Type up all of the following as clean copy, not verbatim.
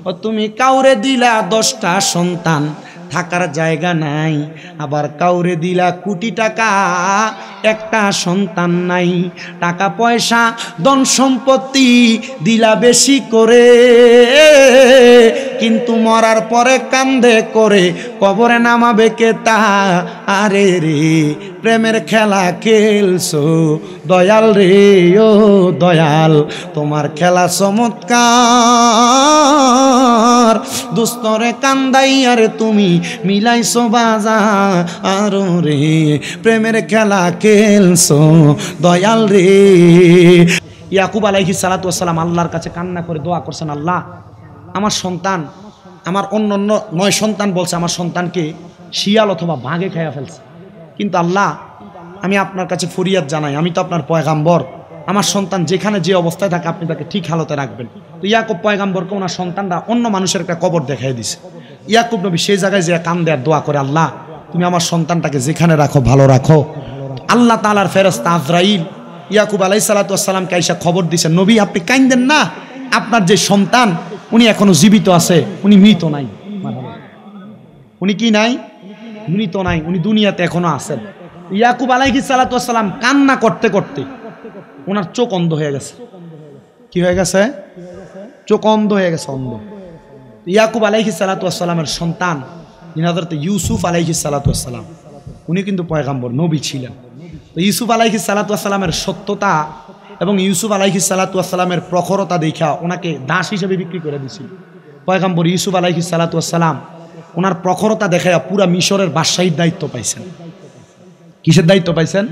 ও তুমি কাউরে দিলা 10টা সন্তান, থাকার জায়গা নাই, আবার কাউরে দিলা কোটি টাকা, একটা সন্তান নাই। টাকা পয়সা ধন সম্পত্তি দিলা বেশি করে, কিন্তু মরার পরে কান্দে করে কবরে নামাবে কে তা? আরে রে প্রেমের খেলা খেলছো দয়াল রে, ও দয়াল তোমার খেলা চমৎকার, দুস্তরে কান্দাই আরে তুমি মিলাইছো বাজার রে, প্রেমের খেলা খেলছো দয়াল রে। ইয়াকুব আলাইহিস সালাতু ওয়াস সালাম আল্লাহর কাছে কান্না করে দোয়া করছেন, আল্লাহ আমার সন্তান, আমার অন্য 9 সন্তান বলছে আমার সন্তানকে শিয়াল অথবা বাঘে খাইয়া ফেলছে, কিন্তু আল্লাহ আমি আপনার কাছে ফরিয়াদ জানাই, আমি তো আপনার পয়গাম্বর, আমার সন্তান যেখানে যে অবস্থায় থাকে আপনি তাকে ঠিক হালতে রাখবেন। তো ইয়াকুব পয়গাম্বরকে ওনার সন্তানরা অন্য মানুষের একটা কবর দেখাই দিছে। ইয়াকুব নবী সেই জায়গায় যে কান দেয়ার দোয়া করে, আল্লাহ তুমি আমার সন্তানটাকে যেখানে রাখো ভালো রাখো। আল্লাহ তাআলার ফেরেশতা আজরাইল ইয়াকুব আলাইহিস সালাতু ওয়াস সালামকে আইসা খবর দিয়েছেন, নবী আপনি কাইন্দেন না, আপনার যে সন্তান উনি এখনো জীবিত আছে, উনি মৃত নাই। উনি কি নাই? মৃত নাই, উনি দুনিয়াতে এখনো আছেন। ইয়াকুব আলাইহিস সালাতু ওয়াস সালাম কান্না করতে করতে ওনার চোখ অন্ধ হয়ে গেছে। কি হয়ে গেছে? চোখ অন্ধ হয়ে গেছে, অন্ধ। ইয়াকুব আলাইহিস সালাতু ওয়াস সালামের সন্তান হযরত ইউসুফ আলাইহিস সালাতু ওয়াস সালাম, উনি কিন্তু পয়গম্বর নবী ছিলেন। তো ইউসুফ আলাইহিস সালাতু ওয়াস সালামের সত্যতা এবং ইউসুফ আলাইহিস সালাতু ওয়াস সালামের প্রখরতা দেখা ওনাকে দাস হিসেবে বিক্রি করে দিয়েছিল। পয়গম্বর ইউসুফ আলাইহিস সালাতু ওয়াস সালাম ওনার প্রখরতা দেখে পুরা মিশরের বাদশাহীর দায়িত্ব পাইছেন। কিসের দায়িত্ব পাইছেন?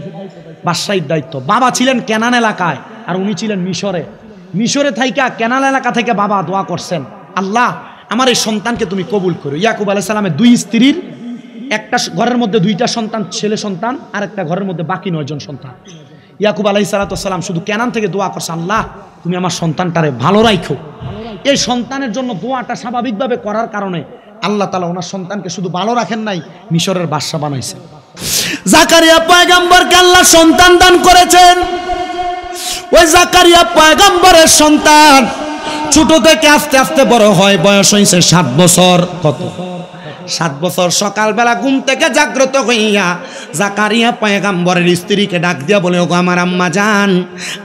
বাদশাহীর দায়িত্ব। বাবা ছিলেন কেনান এলাকায় আর উনি ছিলেন মিশরে। মিশরে থাইকা কেনান এলাকা থেকে বাবা দোয়া করছেন, আল্লাহ আমার এই সন্তানকে তুমি কবুল করো। ইয়াকুব আলাইহিস সালামের 2 স্ত্রীর একটা ঘরের মধ্যে 2টা সন্তান, ছেলে সন্তান, আর একটা ঘরের মধ্যে বাকি 9 জন সন্তান। ইয়াকুব আলাইহিস সালাতু ওয়াস সালাম শুধু কেনান থেকে দোয়া করছে, আল্লাহ তুমি আমার সন্তানটারে ভালো রাখো। এই সন্তানের জন্য দোয়াটা স্বাভাবিকভাবে করার কারণে আল্লাহ তাআলা ওনার সন্তানকে শুধু ভালো রাখেন নাই, মিশরের বাদশা বানাইছে। জাকারিয়া পয়গম্বরকে আল্লাহ সন্তান দান করেছেন। ওই জাকারিয়া পয়গম্বরের সন্তান ছোট থেকে আস্তে আস্তে বড় হয়, বয়স হয়েছে 7 বছর। কত? 7 বছর। সকালবেলা ঘুম থেকে জাগ্রত হইয়া জাকারিয়া পয়গম্বরের স্ত্রীকে ডাক দিয়া বলে, ওগো আমার আম্মা জান,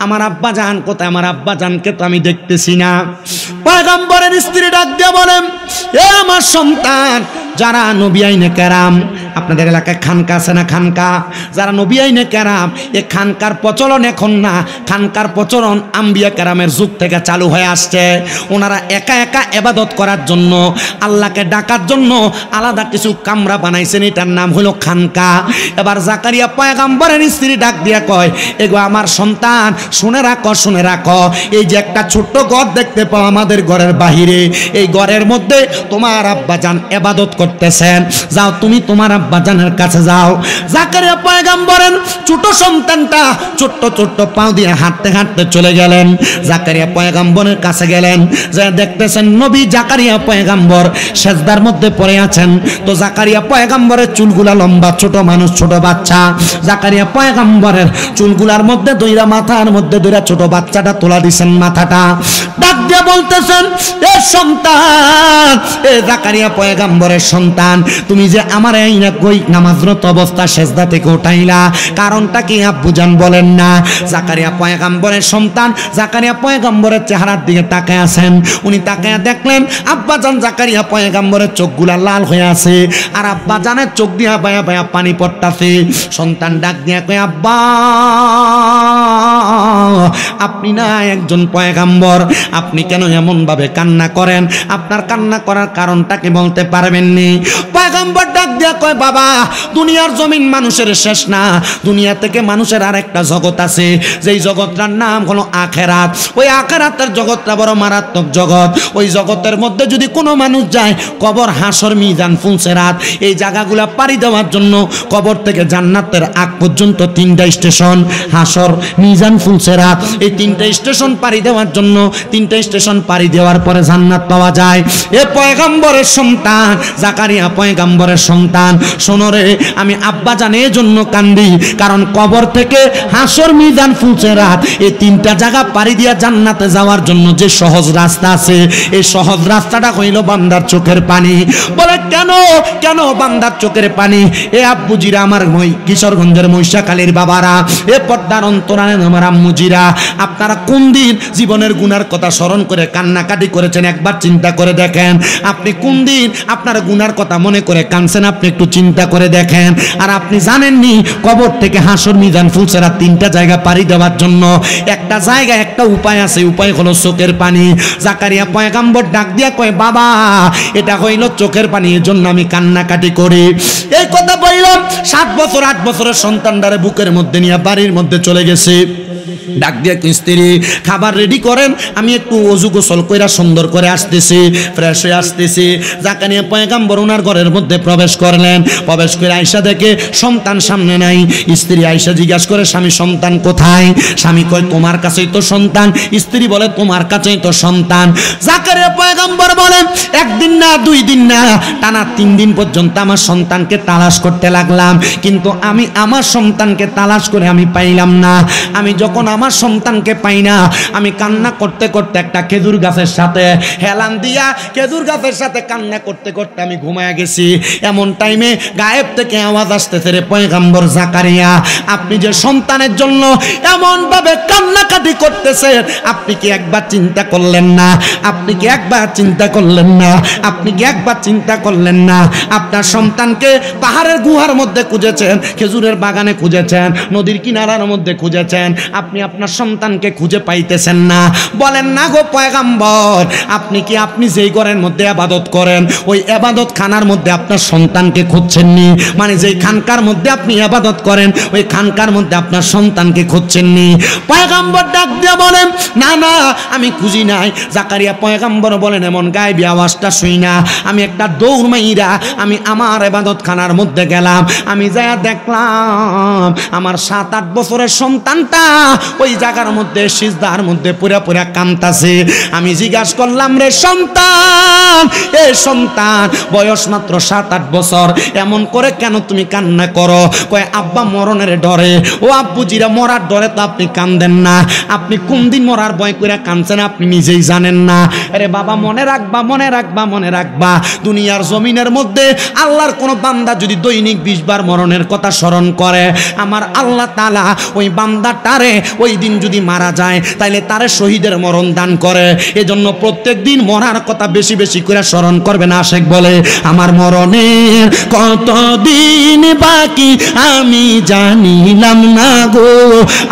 আমার আব্বা জান কোথায়? আমার আব্বা জানকে তো আমি দেখতেছি না। পয়গম্বরের স্ত্রী ডাক দিয়া বলেন, এ আমার সন্তান, যারা নবী আইনে কেরাম, আপনাদের এলাকায় খানকা আছে না? খানকা, যারা নবী আইনে কেরাম, এ খানকার প্রচলন এখন না, খানকার প্রচলন আম্বিয়া কেরামের যুগ থেকে চালু হয়ে আসছে। ওনারা একা একা ইবাদত করার জন্য, আল্লাহকে ডাকার জন্য আলাদা কিছু কামরা বানাইছেন, এটার নাম হলো খানকা। এবার জাকারিয়া পয়গম্বরের স্ত্রী ডাক দিয়া কয়, এগো আমার সন্তান, শুনে রাখো, শুনে রাখো, এই যে একটা ছোট্ট ঘর দেখতে পাও আমাদের ঘরের বাহিরে, এই ঘরের মধ্যে তোমার আব্বা জান ইবাদত করতেছেন, যাও তুমি তোমার আব্বা জানের কাছে যাও। জাকারিয়া পয়গম্বরের ছোট সন্তানটা ছোট্ট ছোট্ট পাও দিয়ে হাঁটতে হাঁটতে চলে গেলেন। জাকারিয়া পয়গম্বরের কাছে গেলেন, যা দেখতেছেন নবী জাকারিয়া পয়গম্বর সেজদার মধ্যে পড়ে আছেন। তো জাকারিয়া পয়গম্বরের চুলগুলা লম্বা, ছোট মানুষ, ছোট বাচ্চা। জাকারিয়া পয়গম্বরের চুলগুলার মধ্যে দইরা, মাথার মধ্যে দইরা ছোট বাচ্চাটা তোলা দিছেন মাথাটা। ডাক দিয়ে বলতেছেন, এ সন্তান, এ জাকারিয়া পয়গম্বরের সন্তান, তুমি যে আমার এই না কই নামাজরত অবস্থা সেজদা থেকে উঠাইলা, কারণটা কি আব্বুজান বলেন না? জাকারিয়া পয়গম্বরের সন্তান জাকারিয়া পয়গম্বরের চেহারার দিকে তাকায় আছেন। উনি তাকায় দেখলেন আব্বাজান জাকারিয়া পয়গম্বরের চোখগুলা লাল হয়ে আছে, আর আব্বাজানের চোখ দিয়া বায়া বায়া পানি পড়তাছে। সন্তান ডাক দিয়া কয়, আব্বা আপনি না একজন পয়গম্বর, আপনি কেন এমন ভাবে কান্না করেন? আপনার কান্না করার কারণটা কি বলতে পারবেননি? পয়গম্বর ডাক দিয়া কয়, বাবা দুনিয়ার জমিন মানুষের শেষ না, দুনিয়া থেকে মানুষের আরেকটা জগৎ আছে, যেই জগৎটার নাম হলো আখেরাত। ওই আখেরাতের জগৎটা বড় মারাত্মক জগৎ। ওই জগতের মধ্যে যদি কোনো মানুষ যায়, কবর, হাসর, মিজান, ফুলসেরাত, এই জায়গাগুলা পাড়ি দেওয়ার জন্য কবর থেকে জান্নাতের আগ পর্যন্ত 3টা স্টেশন, হাসর, মিজান, ফুলসেরাত, এই 3টা স্টেশন পাড়ি দেওয়ার জন্য 3টা স্টেশন পাড়ি দেওয়ার পরে জান্নাত পাওয়া যায়। এ পয়গম্বরের সন্তান জাকারিয়া পয়গম্বরের সন্তান সন্তান। শোনো রে, আমি আব্বা জানের জন্য কান্দি, কারণ কবর থেকে হাসর, মিজান, ফুলসিরাত এই তিনটা জায়গা পাড়ি দিয়া জান্নাতে যাওয়ার জন্য যে সহজ রাস্তা আছে, এই সহজ রাস্তাটা হইল বান্দার চোখের পানি। বলে কেন কেন বান্দার চোখের পানি? এ আব্বুজিরা, আমার কিশোরগঞ্জের মহিষাখালীর বাবারা, এ পর্দার অন্তরালে আমার আম্মুজিরা, আপনারা কোন দিন জীবনের গুনার কথা স্মরণ করে কান্নাকাটি করেছেন? একবার চিন্তা করে দেখেন। আপনি কোন দিন আপনার গুনার কথা মনে করে কাঁদছেন? আপনি একটু চিন্তা করে দেখেন। আর আপনি জানেননি কবর থেকে হাসর, মিজান, ফুলসিরাত তিনটা জায়গা পাড়ি দেওয়ার জন্য একটা জায়গা, একটা উপায় আছে, উপায় হলো চোখের পানি। জাকারিয়া পয়গাম্বর ডাক দিয়া কয়, বাবা এটা হইল চোখের পানি, এর জন্য আমি কান্নাকাটি করি। এই কথা বললাম, 7 বছর 8 বছরের সন্তানটারে বুকের মধ্যে নিয়ে বাড়ির মধ্যে চলে গেছে। ডাক দিয়ে স্ত্রী, খাবার রেডি করেন, আমি একটু অজু গোসল কইরা সুন্দর করে আসতেছি, ফ্রেশ হয়ে আসতেছি। জাকারিয়া পয়গাম্বর ওনার ঘরের মধ্যে প্রবেশ করলেন। প্রবেশ করে আয়েশা দেখে সন্তান সামনে নাই। স্ত্রী আয়েশা জিজ্ঞাসা করে, স্বামী সন্তান কোথায়? স্বামী কয়, তোমার কাছেই তো সন্তান। স্ত্রী বলে, তোমার কাছেই তো সন্তান। জাকারিয়া পয়গাম্বর বলেন, একদিন না 2 দিন না, টানা 3 দিন পর্যন্ত আমার সন্তানকে তালাশ করতে লাগলাম, কিন্তু আমি আমার সন্তানকে তালাশ করে আমি পাইলাম না। আমি যখন আমার সন্তানকে পাই না, আমি কান্না করতে করতে একটা খেজুর গাছের সাথে হেলান দিয়া খেজুর গাছের সাথে কান্না করতে করতে আমি ঘুমায়া গেছি। এমন টাইমে গায়েব থেকে আওয়াজ আসতেছে, রে পয়গাম্বর জাকারিয়া, আপনি যে সন্তানের জন্য এমন ভাবে কান্নাকাটি করতেছেন, আপনি কি একবার চিন্তা করলেন না? আপনি কি একবার চিন্তা করলেন না? আপনি কি একবার চিন্তা করলেন না? আপনার সন্তানকে পাহাড়ের গুহার মধ্যে খুঁজেছেন, খেজুরের বাগানে খুঁজেছেন, নদীর কিনারার মধ্যে খুঁজেছেন, আপনি আপনার সন্তানকে খুঁজে পাইতেছেন না। বলেন না গো পয়গাম্বর, আপনি কি আপনি যেই ঘরের মধ্যে ইবাদত করেন, ওই ইবাদত খানার মধ্যে আপনার সন্তানকে খুঁজছেননি? মানে যেই খানকার মধ্যে আপনি ইবাদত করেন, ওই খানকার মধ্যে আপনার সন্তানকে খুঁজছেননি? পয়গাম্বর ডাক দিয়ে বলেন, না না, আমি খুঁজি নাই। জাকারিয়া পয়গাম্বর বলেন, এমন গায়েবী আওয়াজটা শুই না, আমি একটা দৌড় মাইরা আমি আমার ইবাদত খানার মধ্যে গেলাম। আমি যায়া দেখলাম আমার 7-8 বছরের সন্তানটা ওই জায়গার মধ্যে সিজদার মধ্যে পুরা পুরা কাঁদতাছে। আমি জিজ্ঞাসা করলাম, রে সন্তান, এ সন্তান, বয়স মাত্র 7-8 বছর, এমন করে কেন তুমি কান্না করো? কয়, আব্বা মরণের ডরে। ও আব্বুজিরা, মরার ডরে তো আপনি কান্দেন না, আপনি কোন দিন মরার ভয় করে কাঁদছেন আপনি নিজেই জানেন না। আরে বাবা, মনে রাখবা, মনে রাখবা, মনে রাখবা, দুনিয়ার জমিনের মধ্যে আল্লাহর কোন বান্দা যদি দৈনিক 20 বার মরণের কথা স্মরণ করে, আমার আল্লাহ তাআলা ওই বান্দাটারে ওই দিন যদি মারা যায়, তাইলে তারে শহীদের মরণ দান করে। এজন্য প্রত্যেক দিন মরার কথা বেশি বেশি করে স্মরণ করবেন। আশেক বলে, আমার মরণের কতদিন বাকি আমি জানিলাম না গো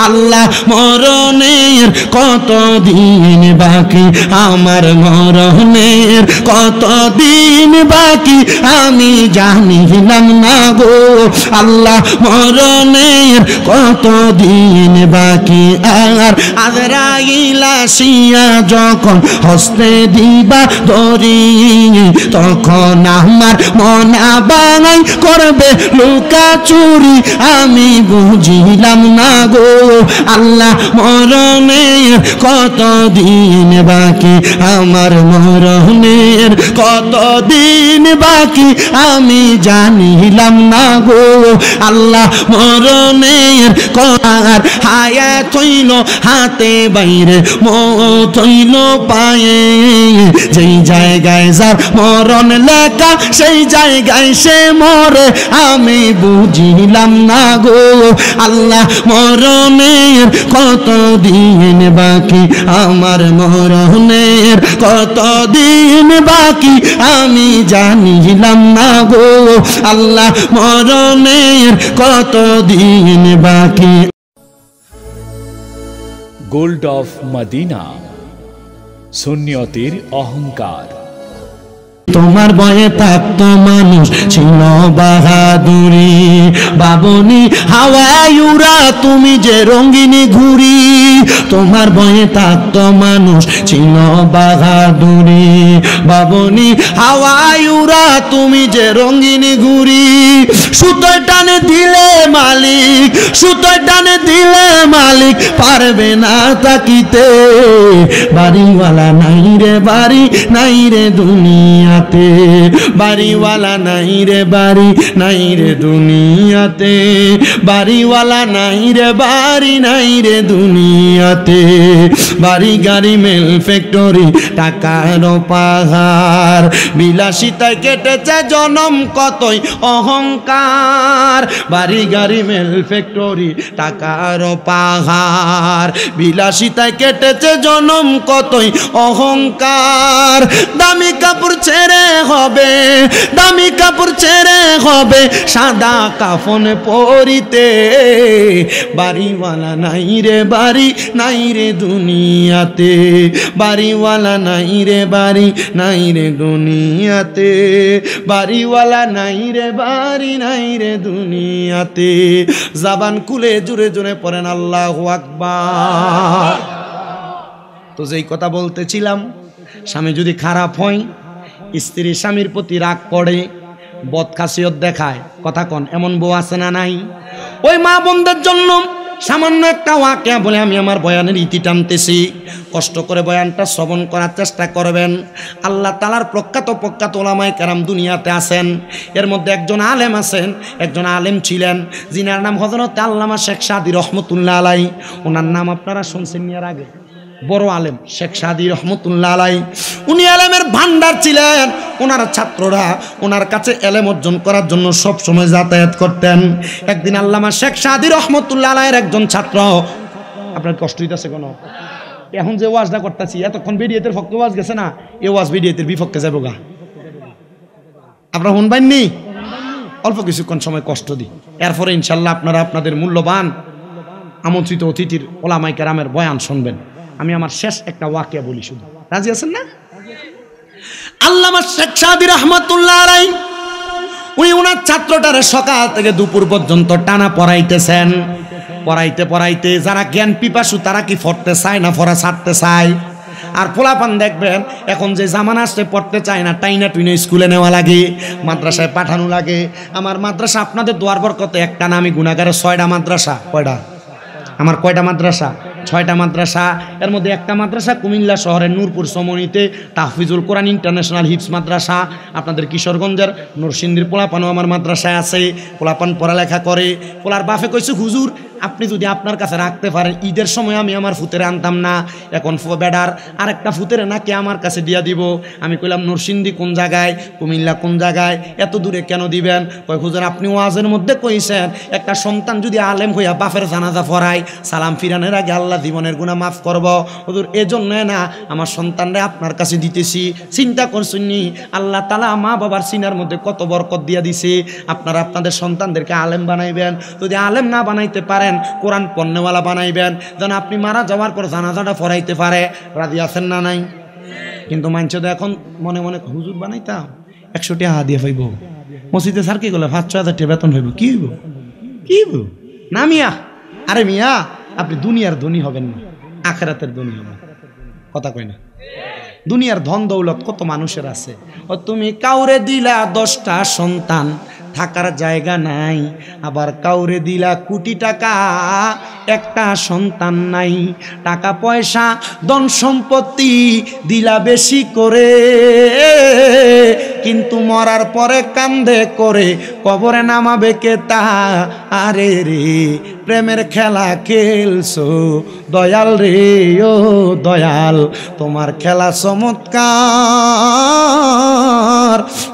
আল্লাহ, মরণের কতদিন বাকি, আমার মরণের কতদিন বাকি আমি জানিলাম না গো আল্লাহ, মরণের কতদিন বাকি। আর আজরাইল আসিয়া যখন হস্তে দিবা ধরি, তখন আমার মনা বাঙাই করবে লুকা চুরি, আমি বুঝিলাম না গো আল্লাহ, মরণের কতদিন বাকি, আমার মরণের কতদিন বাকি আমি জানিলাম না গো আল্লাহ, মরণের আর হায়াত হইল হাতে বাইরে, মৌত হইল পায়ে, যেই জায়গায় যার মরণ লেখা সেই জায়গায় সে মরে, আমি বুঝিলাম না গো আল্লাহ, মরণের কতদিন বাকি, আমার মরণের কতদিন বাকি আমি জানিলাম না গো আল্লাহ, মরণের কতদিন বাকি। গোল্ড অফ মদিনা, সুন্নিয়তের অহংকার। তোমার বয়ে থাকতো মানুষ ছিল বাহাদুরি, বাবনি হাওয়ায়ুরা তুমি যে রঙিনী ঘুরি, তোমার বয়ে থাকতো মানুষ ছিল বাহাদুরি, বাবনি হাওয়ায়ুরা তুমি যে রঙিনী ঘুরি, সুতোয় টানে দিলে মালিক, সুতোয় টানে দিলে মালিক পারবে না তাকিতে, বাড়িওয়ালা নাই রে বাড়ি নাই রে দুনিয়া দুনিয়াতে বাড়িওয়ালা নাই রে বাড়ি নাই রে দুনিয়াতে বাড়িওয়ালা নাই রে বাড়ি নাই রে দুনিয়াতে বাড়ি গাড়ি মেল ফ্যাক্টরি টাকার পাহাড় বিলাসিতায় কেটেছে জনম কতই অহংকার বাড়ি গাড়ি মেল ফ্যাক্টরি টাকার পাহাড় বিলাসিতায় কেটেছে জনম কতই অহংকার দামি কাপড় ছেড়ে হবে দামি কাপড় ছেড়ে হবে সাদা কাফন পরিতে বাড়িওয়ালা নাই রে বাড়ি নাই রে দুনিয়াতে বাড়িওয়ালা নাই রে বাড়ি নাই রে দুনিয়াতে বাড়িওয়ালা নাই রে বাড়ি নাই রে দুনিয়াতে জবান খুলে জোরে জোরে পড়েন আল্লাহু আকবার। তো যেই কথা বলতেছিলাম, স্বামী যদি খারাপ হয়, স্ত্রী স্বামীর প্রতি রাগ করে, বদখাসিয়ত দেখায়, কথা কন, এমন বউ আছে না নাই? ওই মা বোনদের জন্য সামান্য একটা ওয়াকিয়া বলে আমি আমার বয়ানের ইতি টানতেছি। কষ্ট করে বয়ানটা শ্রবণ করার চেষ্টা করবেন। আল্লাহ তাআলার প্রখ্যাত ওলামায়ে কেরাম দুনিয়াতে আছেন। এর মধ্যে একজন আলেম আছেন, একজন আলেম ছিলেন যিনার নাম হযরত আল্লামা শেখ সাদী রহমতুল্লাহ আলাইহি। ওনার নাম আপনারা শুনছেন এর আগে, বড় আলেম শেখ সাদী রহমতুল্লাহ আলাইহি। উনি আলেমের ভান্ডার ছিলেন। ওনার ছাত্ররা ওনার কাছে এলেম অর্জন করার জন্য সব সময় যাতায়াত করতেন। একদিন আল্লামা শেখ সাদী রহমতুল্লাহ আলাইহির একজন ছাত্র, আপনার কষ্ট হইতেছে কোনো? এখন যে ওয়াজটা করতেছি এতক্ষণ বিডিএতের পক্ষে ওয়াজ গেছে না, এই ওয়াজ বিডিএতের বিপক্ষে যাবো গা। আপনারা শুনবেননি? অল্প কিছুক্ষণ সময় কষ্ট দিই, এরপরে ইনশাল্লাহ আপনারা আপনাদের মূল্যবান আমন্ত্রিত অতিথির ওলামায়ে কেরামের বয়ান শুনবেন। আমি আমার শেষ একটা ওয়াকিয়া বলি, শুধু রাজি আছেন না? আল্লামা শেখ সাদী রহমাতুল্লাহ আলাইহি উনি ওনার ছাত্রটারে সকাল থেকে দুপুর পর্যন্ত টানা পড়াইতেছেন। পড়াইতে পড়াইতে যারা জ্ঞান পিপাসু তারা কি পড়তে চায় না পড়া ছাড়তে চায়? আর পোলাপান দেখবেন এখন যে জামানা আসছে পড়তে চায় না, টাইনা টুইনা স্কুলে নেওয়া লাগে, মাদ্রাসায় পাঠানো লাগে। আমার মাদ্রাসা আপনাদের দোয়ার বরকতে একটা না, আমি গুনাহগারের 6টা মাদ্রাসা। কয়টা? আমার কয়টা মাদ্রাসা? 6টা মাদ্রাসা। এর মধ্যে একটা মাদ্রাসা কুমিল্লা শহরের নূরপুর সমনিতে তাহফিজুল কোরআন ইন্টারন্যাশনাল হিফজ মাদ্রাসা। আপনাদের কিশোরগঞ্জের নরসিংদীর পোলাপানও আমার মাদ্রাসায় আছে, পোলাপান পড়ালেখা করে। পোলার বাপে কইছে, হুজুর আপনি যদি আপনার কাছে রাখতে পারেন, ঈদের সময় আমি আমার ফুতেরে আনতাম না, এখন বেডার আরেকটা ফুতেরে নাকি আমার কাছে দিয়া দিব। আমি কইলাম নরসিংদী কোন জায়গায়, কুমিল্লা কোন জায়গায়, এত দূরে কেন দিবেন? কয় হুজুর আপনি ওয়াজের মধ্যে কইছেন একটা সন্তান যদি আলেম হইয়া বাপের জানাজা পড়ায়, সালাম ফিরানের আগে আল্লাহ জীবনের গুনাহ মাফ করব। হুজুর এজন্য না আমার সন্তানরে আপনার কাছে দিতেছি। চিন্তা করছেননি আল্লাহ তাআলা মা বাবার সিনার মধ্যে কত বরকত দিয়া দিছে। আপনারা আপনাদের সন্তানদেরকে আলেম বানাইবেন, যদি আলেম না বানাইতে পারেন কোরআন পড়নেওয়ালা বানাইবেন, যেন আপনি মারা যাওয়ার পর জানাজাটা পড়াইতে পারে। রাজি আছেন না নাই? কিন্তু মানুষ তো এখন মনে মনে হুজুর বানাইতাম 100 টাকা দিয়ে পাইব, মসজিদে স্যার কি করলে 5-6 হাজার টাকা বেতন হইব, কি হইব কি হইব না মিয়া? আরে মিয়া আপনি দুনিয়ার ধনী হবেন না, আখিরাতের ধনী হবেন। কথা কই না? দুনিয়ার ধন দৌলত কত মানুষের আছে। ও তুমি কাউরে দিলা 10টা সন্তান, থাকার জায়গা নাই, আবার কাউরে দিলা কোটি টাকা, একটা সন্তান নাই। টাকা পয়সা ধন সম্পত্তি দিলা বেশি করে, কিন্তু মরার পরে কান্দে করে কবরে নামাবে কে তা? আরে রে প্রেমের খেলা খেলছো দয়াল রে, ও দয়াল তোমার খেলা চমৎকার।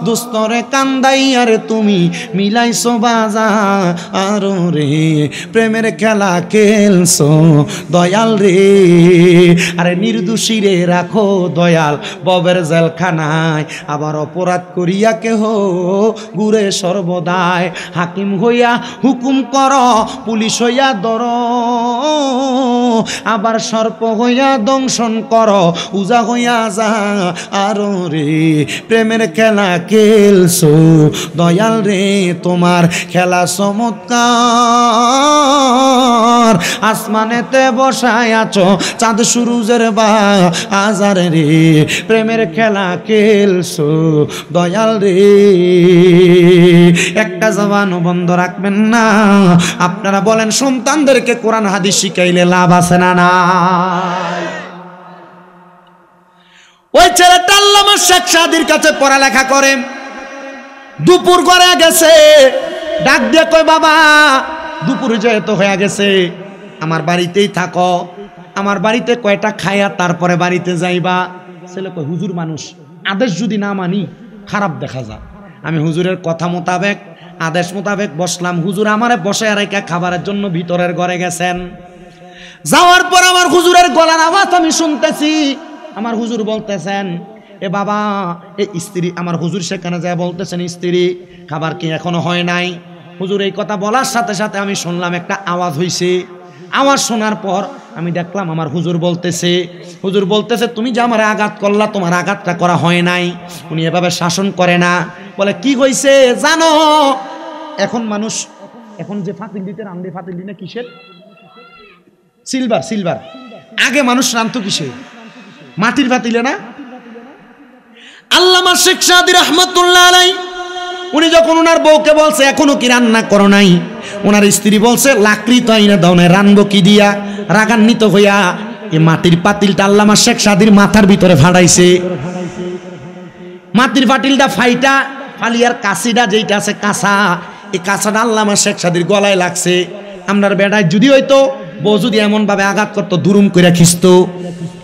দুস্তরে কান্দাইয়ার তুমি মিলাইছো বাজার রে, প্রেমের খেলা খেলছো দয়াল রে। আরে নির্দোষী রে রাখো দয়াল ববের জেলখানায়, আবার অপরাধ করিয়া কেহ ঘুরে সর্বদায়। হাকিম হইয়া হুকুম কর, পুলিশ হইয়া ধর, আবার সর্প হইয়া দংশন কর, উজা হইয়া যা আরো রে। প্রেমের খেলা খেলছো দয়াল রে, তোমার খেলা চমৎকার। আসমানেতে বসায় আছো চাঁদ সুরুজের বাজার রে, প্রেমের খেলা খেলছো দয়াল রে। একটা জবানও বন্ধ রাখবেন না। আপনারা বলেন সন্তানদেরকে কোরআন হাদিস শিখাইলে লাভ আছে না নাই? ওই ছেলেটা আল্লামা শেখ সাদির কাছে পড়ালেখা করে। দুপুর করে গেছে, ডাক দিয়ে কয় বাবা দুপুর যেহেতু হয়ে গেছে আমার বাড়িতেই থাকো, আমার বাড়িতে কয়টা খাইয়া তারপরে বাড়িতে যাইবা। ছেলে কয় হুজুর মানুষ, আদেশ যদি না মানি খারাপ দেখা যায়। আমি হুজুরের কথা মোতাবেক আদেশ মোতাবেক বসলাম। হুজুর আমারে বসে রেখে খাবারের জন্য ভিতরের ঘরে গেছেন। যাওয়ার পর আমার হুজুরের গলার আওয়াজ আমি শুনতেছি। আমার হুজুর বলতেছেন এ বাবা এ স্ত্রী, আমার হুজুর সেখানে যায় বলতেছেন স্ত্রী খাবার কি এখনো হয় নাই? হুজুর এই কথা বলার সাথে সাথে আমি শুনলাম একটা আওয়াজ হইছে। আওয়াজ শোনার পর আমি দেখলাম আমার হুজুর বলতেছে তুমি যে আমার আঘাত করলা, তোমার আঘাতটা করা হয় নাই। উনি এভাবে শাসন করে না। বলে কি হয়েছে জানো? এখন মানুষ এখন যে ফাতিল দিতে রান্ধে, ফাতিল দিনে কিসের? সিলভার। আগে মানুষ রান্ধতো কিসে? মাটির ফাতিলে না? আল্লামা শেখ সাদি রহমাতুল্লাহ আলাইহি উনি যখন ওনার বউকে বলছে এখনো কি রান্না করো নাই, ওনার স্ত্রী বলছে লাকড়ি তো আইনা দাও না, রানবো কি দিয়া? রাগান্বিত হইয়া এই মাটির পাতিলটা আল্লামা শেখ সাদির মাথার ভিতরে ফাড়াইছে। মাটির পাতিলটা ফাইটা ফালিয়ার কাশিটা যেটা আছে কাঁচা, এই কাঁচাটা আল্লামা শেখ সাদির গলায় লাগছে। আপনার বেড়ায় যদি হইতো বউ যদি এমন ভাবে আঘাত করতো দুরুম করে খিস্ত।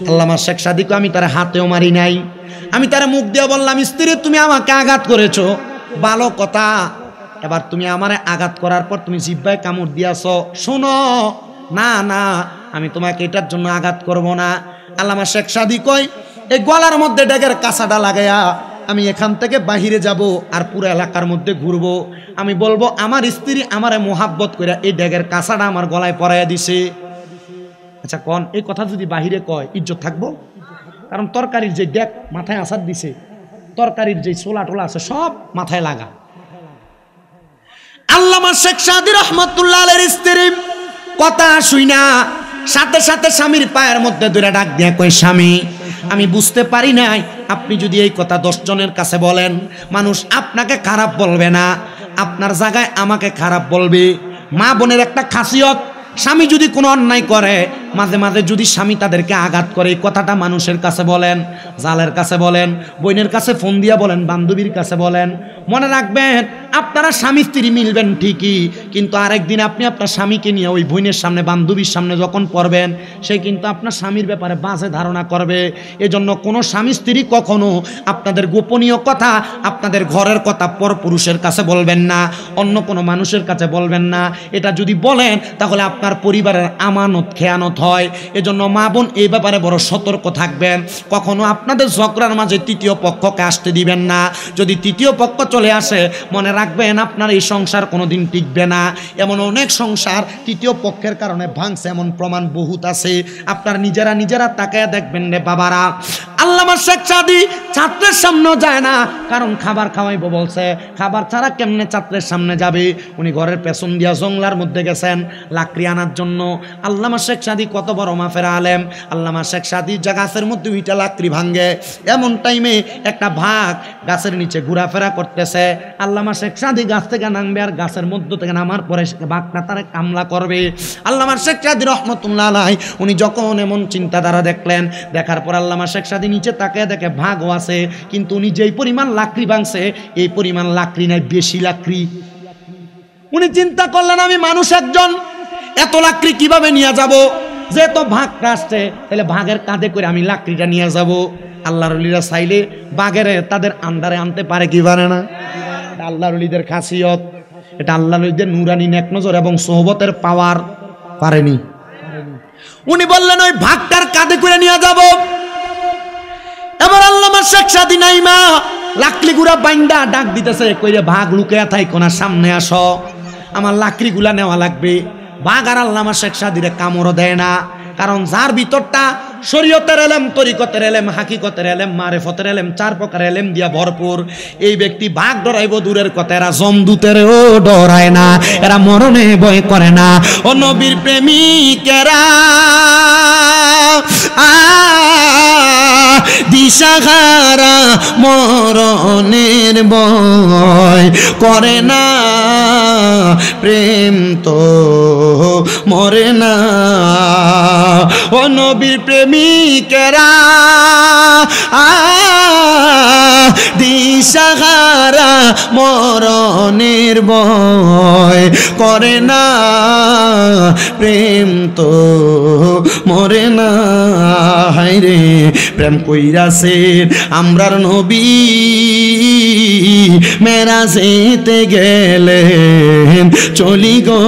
আল্লামা শেখ সাদিকে আমি তার হাতেও মারি নাই, আমি তার মুখ দিয়ে বললাম স্ত্রী তুমি আমাকে আঘাত করেছো ভালো কথা, এবার তুমি আমারে আঘাত করার পর তুমি জিহ্বায় কামড় দিয়াছ, শোনো না না আমি তোমাকে এটার জন্য আঘাত করব না। আল্লামা শেখ সাদি কয় এই গলার মধ্যে ডেগের কাঁচাটা লাগাইয়া আমি এখান থেকে বাহিরে যাব আর পুরো এলাকার মধ্যে ঘুরবো, আমি বলবো আমার স্ত্রী আমারে মোহাব্বত করে এই ডেগের কাঁচাটা আমার গলায় পরাইয়া দিছে। আচ্ছা কোন এই কথা যদি বাহিরে কয় ইজ্জত থাকবো? কারণ তরকারির যে ডেক মাথায় আসার দিছে, তরকারির যে ছোলা টোলা আছে সব মাথায় লাগা। আল্লামা শেখ সাদি রহমাতুল্লাহ আলাইহির স্ত্রী কথা শুইনা সাথে সাথে স্বামীর পায়ের মধ্যে ধরে ডাক দিয়া কই স্বামী আমি বুঝতে পারি নাই আপনি যদি এই কথা 10 জনের কাছে বলেন মানুষ আপনাকে খারাপ বলবে না, আপনার জায়গায় আমাকে খারাপ বলবে। মা বোনের একটা খাসিয়ত, স্বামী যদি কোনো অন্যায় করে মাঝে মাঝে যদি স্বামী তাদেরকে আঘাত করে এই কথাটা মানুষের কাছে বলেন, জালের কাছে বলেন, বোনের কাছে ফোন দিয়া বলেন, বান্ধবীর কাছে বলেন। মনে রাখবেন আপনারা স্বামী স্ত্রী মিলবেন ঠিকই, কিন্তু আরেকদিন আপনি আপনার স্বামীকে নিয়ে ওই বোনের সামনে বান্ধবীর সামনে যখন পড়বেন সে কিন্তু আপনার স্বামীর ব্যাপারে বাজে ধারণা করবে। এজন্য কোনো স্বামী স্ত্রী কখনো আপনাদের গোপনীয় কথা, আপনাদের ঘরের কথা পরপুরুষের কাছে বলবেন না, অন্য কোনো মানুষের কাছে বলবেন না। এটা যদি বলেন তাহলে আপনার পরিবারের আমানত খেয়ানত হয়। এজন্য মা বোন এই ব্যাপারে বড় সতর্ক থাকবেন। কখনো আপনাদের ঝগড়ার মাঝে তৃতীয় পক্ষকে আসতে দিবেন না। যদি তৃতীয় পক্ষ চলে আসে মনে রাখবেন আপনার এই সংসার কোনোদিন টিকবে না। এমন অনেক সংসার তৃতীয় পক্ষের কারণে ভাঙছে, এমন প্রমাণ বহুত আছে। আপনার নিজেরা তাকায় দেখবেন রে বাবারা। আল্লামা শেখ সাদি ছাত্রের সামনেও যায় না, কারণ খাবার খাওয়াইবো বলছে, খাবার ছাড়া কেমনে ছাত্রের সামনে যাবে। উনি ঘরের পেছন দিয়া জংলার মধ্যে গেছেন লাকড়ি আনার জন্য। আল্লামা শেখ সাদি কত বড় মাফের আলেম, আল্লামা শেখ সাদি যা গাছের মধ্যে উইটা লাকড়ি ভাঙ্গে, এমন টাইমে একটা ভাগ গাছের নিচে ঘোরাফেরা করতেছে। আল্লামা শেখ সাদি গাছ থেকে নামবে আর গাছের মধ্য থেকে নামার পরে বাঘটা তারা কামলা করবে। আল্লামা শেখ সাদি রহমতুল্লাহ আলাইহি উনি যখন এমন চিন্তাধারা দেখলেন, দেখার পর আল্লামা শেখ সাদি নিচে তাকিয়ে দেখে ভাগও আছে, কিন্তু উনি যেই পরিমাণ লাকড়ি ভাঙছে এই পরিমাণ লাকড়ি নাই, বেশি লাকড়ি। উনি চিন্তা করলেন আমি মানুষ একজন, এত লাকড়ি কিভাবে নিয়ে যাব? যেহেতু ভাগটা আসছে তাহলে ভাগের কাঁধে করে আমি লাকড়িটা নিয়ে যাব। আল্লাহর ওলিরা চাইলে বাঘের তাদের আন্ডারে আনতে পারে কি পারে না? আল্লাহর ওলিদের খাসিয়ত, এটা আল্লাহর ওলিদের নুরানি নেক নজর এবং সোহবতের পাওয়ার। পারেনি। উনি বললেন ওই ভাগটার কাঁধে করে নিয়ে যাব। এবার আল্লামা শেখ সাদি নাইমা লাকড়ি গুড়া বাইন্দা ডাক দিতেছে, কইরে ভাগ লুকিয়ে থাইকো না, সামনে আসো, আমার লাকড়ি গুলা নেওয়া লাগবে। ভাগ আর আল্লামা শেখ সাদিরে কামড়ও দেয় না, কারণ যার ভিতরটা শরীয়তের এলেম, তরিকতের এলেম, হাকিকতের এলেম, মারেফতের এলেম, 4 প্রকার এলেম দিয়া ভরপুর, এই ব্যক্তি ভাগ ডরাইব দূরের কথা, এরা জমদূতেরও ডরায় না, এরা মরণে ভয় করে না। ও নবীর প্রেমিকেরা দিশাহারা মরণের ভয় করে না প্রেম তো মরে না। ও নবীর প্রেমিকেরা দিশাহারা মরণের ভয় করে না, প্রেম তো মরে না। হায়রে প্রেম কইরাছেন আমরার নবী মেরাজেতে গেলেন চলি গো।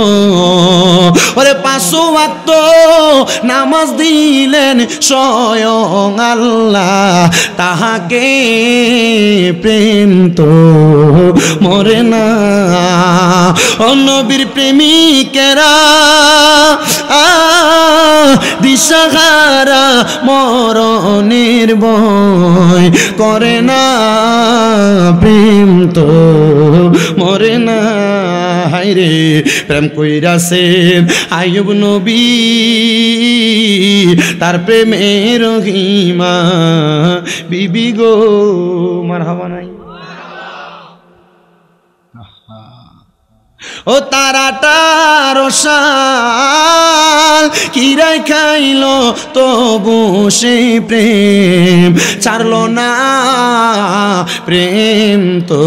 ওরে 5 ওয়াক্ত নামাজ দিলেন স্বয়ং আল্লাহ, তাহাকে প্রেম তো মরে না। ও নবীর প্রেমিকেরা দিশাহারা মরণের ভয় করে না, প্রেম তো মরে না। হায়রে প্রেম কইরাছেন আইয়ুব নবী, তার প্রেমের রহিমা বিবি গো। মারহাবা নাই? ও তারাটার শাল কিরাই খাইল তবু সে প্রেম ছাড়লো না, প্রেম তো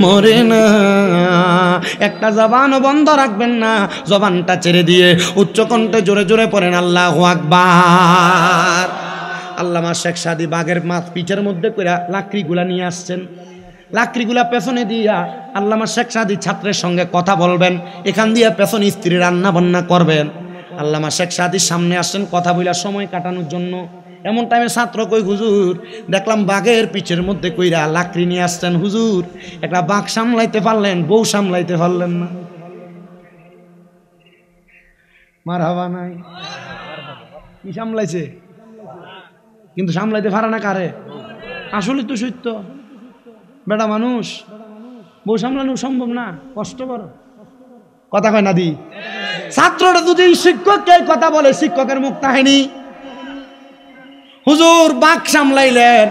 মরে না। একটা জবানও বন্ধ রাখবেন না, জবানটা ছেড়ে দিয়ে উচ্চকণ্ঠে জোরে জোরে পড়েন আল্লাহু আকবার। আল্লামা শেখ সাদী বাঘের মাছ পিঠের মধ্যে কইরা লাকড়িগুলা নিয়ে আসছেন, লাকড়িগুলা পেছনে দিয়া আল্লামা শেখ সাদী ছাত্রের সঙ্গে কথা বলবেন, এখান দিয়ে পেছনে স্ত্রী রান্না বান্না করবেন। আল্লামা শেখ সাদীর সামনে আসছেন কথা বইলা সময় কাটানোর জন্য। এমন টাইমে ছাত্র কই হুজুর দেখলাম বাঘের পিঠের মধ্যে কইরা লাকড়ি নিয়ে আসছেন, হুজুর একটা বাঘ সামলাইতে পারলেন, বউ সামলাইতে পারলেন না। মারহাবা নাই? কি সামলাইছে? কিন্তু সামলাইতে পারে না কারে? আসলে তো সত্য, বেটা মানুষ বউ সামলানো সম্ভব না, কষ্টকর। কথা কয় না দি? ছাত্ররা যদি শিক্ষককে কথা বলে, শিক্ষকের মুখ তাহেনি। হুজুর বাঘ সামলাইলেন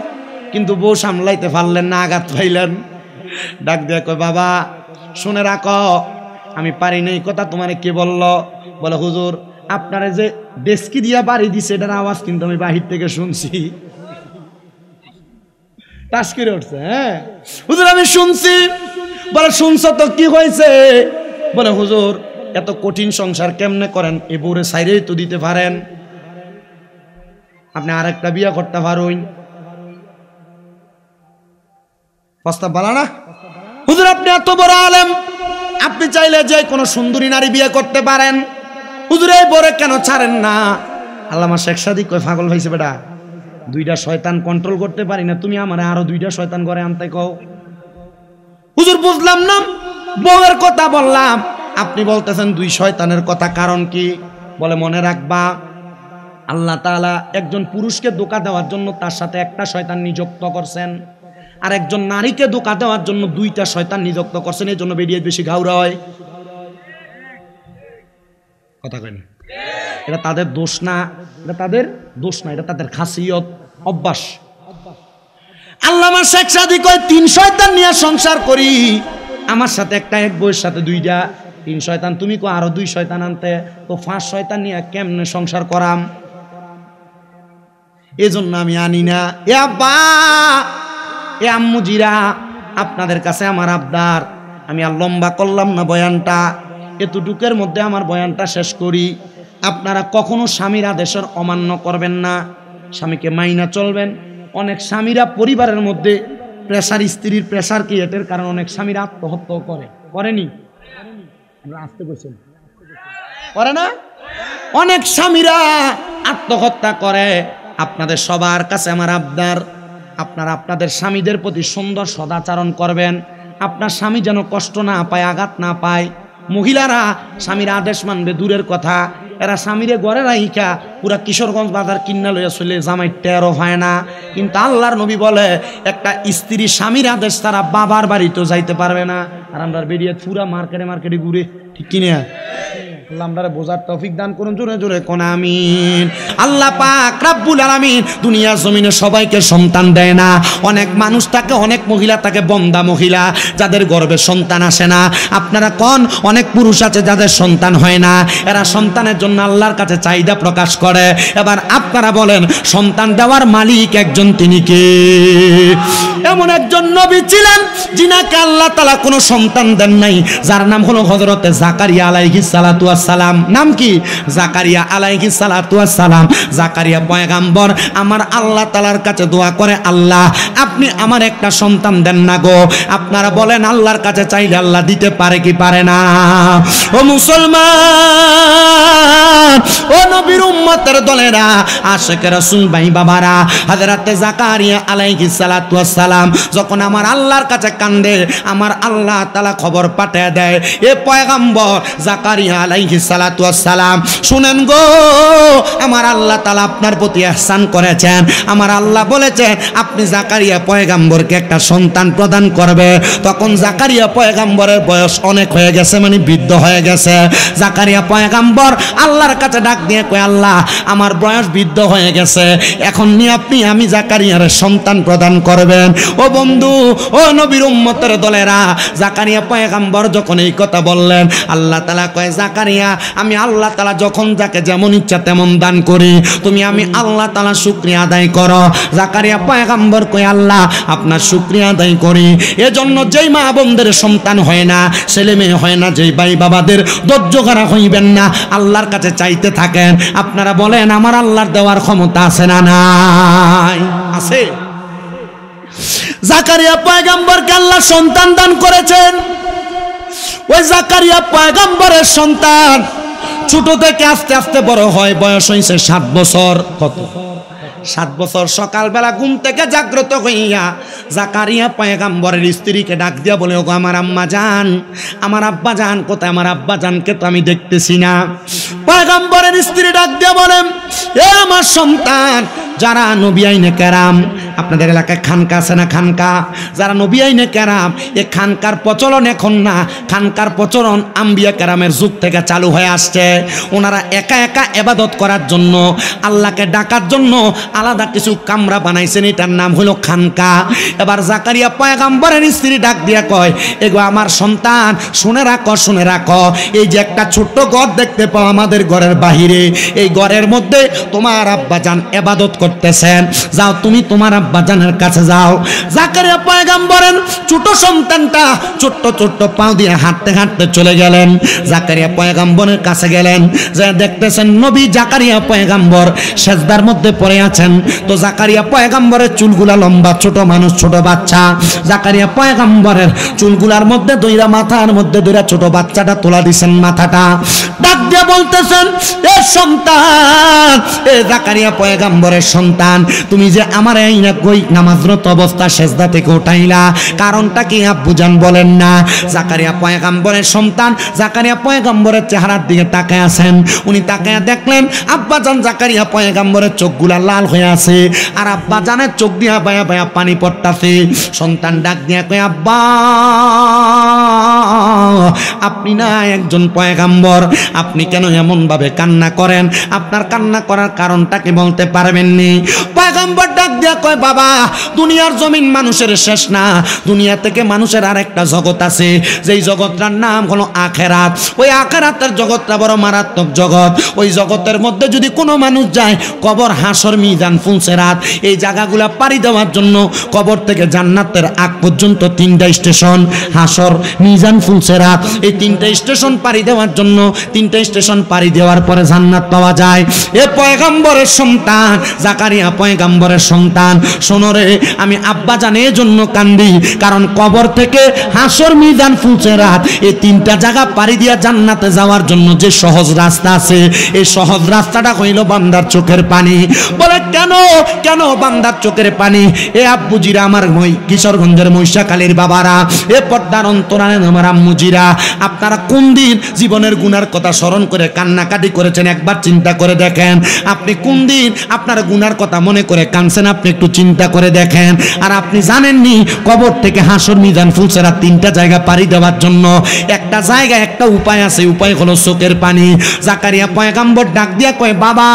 কিন্তু বউ সামলাইতে পারলেন না, আঘাত পাইলেন। ডাক দিয়ে কয় বাবা শুনে রাখো, আমি পারি নাই। কথা তোমারে কে বলল? বলে হুজুর আপনারা যে ডেস্কি দিয়া বাড়ি দিছে এটার আওয়াজ কিন্তু আমি বাহির থেকে শুনছি। টাস করে উঠছে। হ্যাঁ হুজুর আমি শুনছি। বলে শুনছো তো কি হয়েছে? বলে হুজুর এত কঠিন সংসার কেমনে করেন, এ বউরে সাইরেই তো দিতে পারেন, আপনি আরেকটা বিয়ে করতে পারুন। প্রস্তাব বলা না? হুজুর আপনি এত বড় আলেম, আপনি চাইলে যে কোনো সুন্দরী নারী বিয়ে করতে পারেন, হুজুর এই বরে কেন ছাড়েন না? আল্লামা শেখ সাদী কয় পাগল হইছে বেটা, 2টা শয়তান কন্ট্রোল করতে পারি না, তুমি আমারে আরো 2টা শয়তান ঘরে আনতে কও। হুজুর বুঝলাম না, বউয়ের কথা বললাম, আপনি বলতেছেন 2 শয়তানের কথা, কারণ কি? বলে মনে রাখবা আল্লাহ তাআলা একজন পুরুষকে ধোঁকা দেওয়ার জন্য তার সাথে একটা শয়তান নিযুক্ত করছেন, আর একজন নারীকে ধোঁকা দেওয়ার জন্য 2টা শয়তান নিযুক্ত করছেন, এই জন্য বেরিয়ে বেশি ঘাউরা হয়। কথা কয় না? এটা তাদের দোষ না, এটা তাদের দোষ না, এটা তাদের খাসিয়ত, অভ্যাস। আল্লামা শেখ সাদী কয় 3 শয়তান নিয়ে সংসার করি, আমার সাথে একটা, এক বউয়ের সাথে 2টা, 3 শয়তান। তুমি কো আরো 2 শয়তান আনতে, তো 5 শয়তান নিয়ে কেমনে সংসার করাম? এজন্য আমি আনি না। এ আব্বা, এ আম্মুজিরা, আপনাদের কাছে আমার আবদার, আমি আর লম্বা করলাম না বয়ানটা, এতটুকের মধ্যে আমার বয়ানটা শেষ করি। আপনারা কখনো স্বামীর আদেশের অমান্য করবেন না, স্বামীকে মাইনা চলবেন। অনেক স্বামীরা পরিবারের মধ্যে প্রেসার, স্ত্রীর প্রেসার ক্রিয়েটের কারণে অনেক স্বামীরা আত্মহত্যা করে, করেনি? আসতে বলছেন করে না? অনেক স্বামীরা আত্মহত্যা করে। আপনাদের সবার কাছে আমার আবদার, আপনারা আপনাদের স্বামীদের প্রতি সুন্দর সদাচরণ করবেন, আপনার স্বামী যেন কষ্ট না পায়, আঘাত না পায়। মহিলারা স্বামীর আদেশ মানবে দূরের কথা, এরা স্বামীরে ঘরে রাইখা পুরা কিশোরগঞ্জ বাজার কিন্না লইয়া চলে, জামাই টেরও হয় না। কিন্তু আল্লাহর নবী বলে একটা স্ত্রী স্বামীর আদেশ তারা বাবার বাড়িতেও যাইতে পারবে না। আর আমরা বেরিয়ে পুরা মার্কেটে ঘুরে, ঠিক কিনা? আল্লাহ আমাদের বোঝার তৌফিক দান করুন, জোরে জোরে কোন আমিন। আল্লাহ পাক রব্বুল আলামিন দুনিয়ার জমিনে সবাইকে সন্তান দেয় না। অনেক মানুষ থাকে, অনেক মহিলা থাকে বন্দা মহিলা, যাদের গর্ভে সন্তান আসে না। আপনারা কোন অনেক পুরুষ আছে যাদের সন্তান হয় না, এরা সন্তানের জন্য আল্লাহর কাছে চাহিদা প্রকাশ করে। এবার আপনারা বলেন সন্তান দেওয়ার মালিক একজন, তিনি কে? এমন একজন নবী ছিলেন যিনাকে আল্লাহ তাআলা কোনো সন্তান দেন নাই, যার নাম হলো হযরতে জাকারিয়া আলাইহিস সালাতু ওয়াস সালাম। নাম কি? জাকারিয়া আলাইহিস সালাতু ওয়াস সালাম। জাকারিয়া পয়গম্বর আমার আল্লাহ তাআলার কাছে দোয়া করে, আল্লাহ আপনি আমার একটা সন্তান দেন না গো। আপনারা বলেন আল্লাহর কাছে চাইলে আল্লাহ দিতে পারে কি পারে না? ও মুসলমান, ও নবীর উম্মতের দলেরা, আশিকে রাসূল ভাই বাবারা, হযরতে জাকারিয়া আলাইহিস সালাতু ওয়াস সালাম যখন আমার আল্লাহর কাছে কান্দে, আমার আল্লাহ তাআলা খবর পাঠিয়ে দেয়, এ পয়গম্বর জাকারিয়া আলাইহিস সালাতু ওয়াস সালাম শুনেন গো, আমার আল্লাহ তাআলা আপনার প্রতি ইহসান করেছেন। আমার আল্লাহ বলেছেন আপনি জাকারিয়া পয়গম্বরকে একটা সন্তান প্রদান করবে। তখন জাকারিয়া পয়গম্বরের বয়স অনেক হয়ে গেছে, মানে বৃদ্ধ হয়ে গেছে। জাকারিয়া পয়গম্বর আল্লাহর কাছে ডাক দিয়ে কয়, আল্লাহ আমার বয়স বৃদ্ধ হয়ে গেছে, এখন নিয়ে আপনি আমি জাকারিয়ার সন্তান প্রদান করবেন। ও বন্ধু, ও নবীর উম্মতের দলেরা, জাকারিয়া পয়গম্বর যখন এই কথা বললেন, আল্লাহ তাআলা কয়, জাকারিয়া আমি আল্লাহ তাআলা যখন যাকে যেমন ইচ্ছা তেমন দান করি, তুমি আমি আল্লাহ তাআলা শুকরিয়া আদায় করো। জাকারিয়া পয়গম্বর কয়, আল্লাহ আপনার শুকরিয়া আদায় করি। এজন্য যেই মা বোনদের সন্তান হয় না, ছেলে মেয়ে হয় না, যেই ভাই বাবাদের ধৈর্য করা হইবেন না, আল্লাহর কাছে চাইতে থাকেন। আপনারা বলেন আমার আল্লাহর দেওয়ার ক্ষমতা আছে না নাই? আছে। জাকারিয়া পয়গম্বরকে আল্লাহ সন্তান দান করেছেন। ওই জাকারিয়া পয়গম্বরের সন্তান ছোট থেকে আস্তে আস্তে বড় হয়, বয়স হয়েছে 7 বছর। কত? 7 বছর। সকালবেলা ঘুম থেকে জাগ্রত হইয়া জাকারিয়া পয়গম্বরের স্ত্রীকে ডাক দিয়া বলে, ওগো আমার আম্মা জান, আমার আব্বা জান কোথায়? আমার আব্বা জানকে তো আমি দেখতেছি না। পয়গম্বরের স্ত্রী ডাক দিয়া বলেন, এ আমার সন্তান, যারা নবী আইনে কেরাম, আপনাদের এলাকায় খানকা আছে না? খানকা, যারা নবী আইনে কেরাম, এ খানকার প্রচলন এখন না, খানকার প্রচলন আম্বিয়া কেরামের যুগ থেকে চালু হয়ে আসছে। ওনারা একা একা ইবাদত করার জন্য, আল্লাহকে ডাকার জন্য আলাদা কিছু কামরা বানাইছেন, এটার নাম হলো খানকা। এবার জাকারিয়া পয়গম্বরের স্ত্রী ডাক দিয়া কয়, এগো আমার সন্তান, শুনে রাখো, শুনে রাখো, এই যে একটা ছোট্ট ঘর দেখতে পাও আমাদের ঘরের বাহিরে, এই ঘরের মধ্যে তোমার আব্বা জান ইবাদত করতেছেন, যাও তুমি তোমার আব্বা জানের কাছে যাও। জাকারিয়া পয়গম্বরের ছোট সন্তানটা ছোট্ট ছোট্ট পাও দিয়ে হাঁটতে হাঁটতে চলে গেলেন। জাকারিয়া পয়গম্বরের কাছে গেলেন, যা দেখতেছেন নবী জাকারিয়া পয়গম্বর সেজদার মধ্যে পড়ে আছেন। তো জাকারিয়া পয়গম্বরের চুলগুলা লম্বা, ছোট মানুষ, ছোট বাচ্চা। জাকারিয়া পয়গম্বরের চুলগুলার মধ্যে দইরা, মাথার মধ্যে দইরা ছোট বাচ্চাটা তোলা দিছেন মাথাটা। ডাক দিয়ে বলতেছেন, এ সন্তান, এ জাকারিয়া পয়গম্বরের সন্তান, তুমি যে আমার এই নামাজরত অবস্থা সেজদা থেকে উঠাইলা, কারণটা কি আব্বু জান বলেন না? জাকারিয়া পয়গম্বরের সন্তান জাকারিয়া পয়গম্বরের চেহারার দিকে তাকায় আছেন। উনি তাকায় দেখলেন আব্বা জান জাকারিয়া পয়গম্বরের চোখগুলা লাল হয়ে আছে, আর আব্বা জানের চোখ দিয়া বায়া বায়া পানি পড়তাছে। সন্তান ডাক দিয়া কয়, আব্বা আপনি না একজন পয়গম্বর, আপনি কেন এমন ভাবে কান্না করেন? আপনার কান্না করার কারণটা কি বলতে পারবেননি? পয়গম্বর ডাক দিয়া কয়, বাবা দুনিয়ার জমিন মানুষের শেষ না, দুনিয়া থেকে মানুষের আরেকটা জগৎ আছে, যেই জগৎটার নাম হলো আখেরাত। ওই আখেরাতের জগৎটা বড় মারাত্মক জগৎ। ওই জগতের মধ্যে যদি কোনো মানুষ যায়, কবর, হাসর, মিজান, ফুলসেরাত, এই জায়গাগুলা পাড়ি দেওয়ার জন্য কবর থেকে জান্নাতের আগ পর্যন্ত 3টা স্টেশন, হাসর, মিজান, ফুলসেরাত, এই 3টা স্টেশন পাড়ি দেওয়ার জন্য 3টা স্টেশন পাড়ি দেওয়ার পরে জান্নাত পাওয়া যায়। এ পয়গম্বরের সন্তান জাকারিয়া পয়গম্বরের সন্তান, শোনো রে, আমি আব্বা জানের জন্য কান্দি, কারণ কবর থেকে হাসর, মিজান, ফুলসেরাত, এই 3টা জায়গা পাড়ি দিয়া জান্নাতে যাওয়ার জন্য যে সহজ রাস্তা আছে, এই সহজ রাস্তাটা হইল বান্দার চোখের পানি। বলে কেন কেন বান্দার চোখের পানি? এ আব্বুজিরা, আমার কিশোরগঞ্জের মহিষাখালীর বাবারা, এ পর্দার অন্তরালে আমার আম্মুজিরা, আপনারা কোন দিন জীবনের গুনার কথা কথা স্মরণ করে কান্নাকাটি করেছেন, একবার চিন্তা করে দেখেন আপনি কোন দিন আপনার গুনার কথা মনে করে কাঁদছেন, আপনি একটু চিন্তা করে দেখেন। আর আপনি জানেননি কবর থেকে হাসর মিজান ফুলসেরা 3টা জায়গা পাড়ি দেওয়ার জন্য একটা জায়গা একটা উপায় আছে, উপায় হলো চোখের পানি। জাকারিয়া পয়গম্বর ডাক দিয়া কয়, বাবা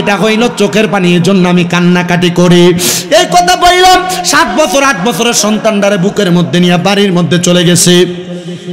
এটা হইল চোখের পানি, এর জন্য আমি কান্নাকাটি করি। এই কথা বললাম 7 বছর 8 বছরের সন্তানটারে বুকের মধ্যে নিয়ে বাড়ির মধ্যে চলে গেছে।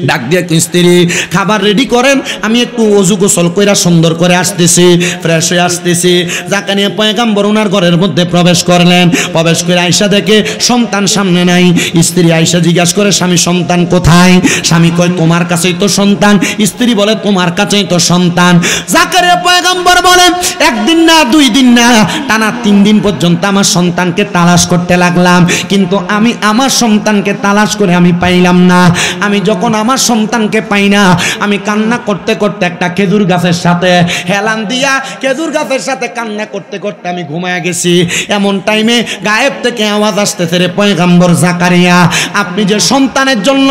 ডাক দিয়ে স্ত্রী খাবার রেডি করেন, আমি একটু অজু গোসল কইরা সুন্দর করে আসতেছি, ফ্রেশ হয়ে আসতেছি। জাকারিয়া পয়গম্বর ওনার ঘরের মধ্যে প্রবেশ করলেন। প্রবেশ করে আয়েশা দেখে সন্তান সামনে নাই। স্ত্রী আয়েশা জিজ্ঞাসা করে, স্বামী সন্তান কোথায়? স্বামী কয়, তোমার কাছেই তো সন্তান। স্ত্রী বলে, তোমার কাছেই তো সন্তান। জাকারিয়া পয়গম্বর বলেন, একদিন না 2 দিন না টানা 3 দিন পর্যন্ত আমার সন্তানকে তালাশ করতে লাগলাম, কিন্তু আমি আমার সন্তানকে তালাশ করে আমি পাইলাম না। আমি যখন আমার সন্তানকে পাই না, আমি কান্না করতে করতে একটা খেজুর গাছের সাথে হেলান দিয়া খেজুর গাছের সাথে কান্না করতে করতে আমি ঘুমায়া গেছি। এমন টাইমে গায়েব থেকে আওয়াজ আসতেছে, রে পয়গম্বর জাকারিয়া, আপনি যে সন্তানের জন্য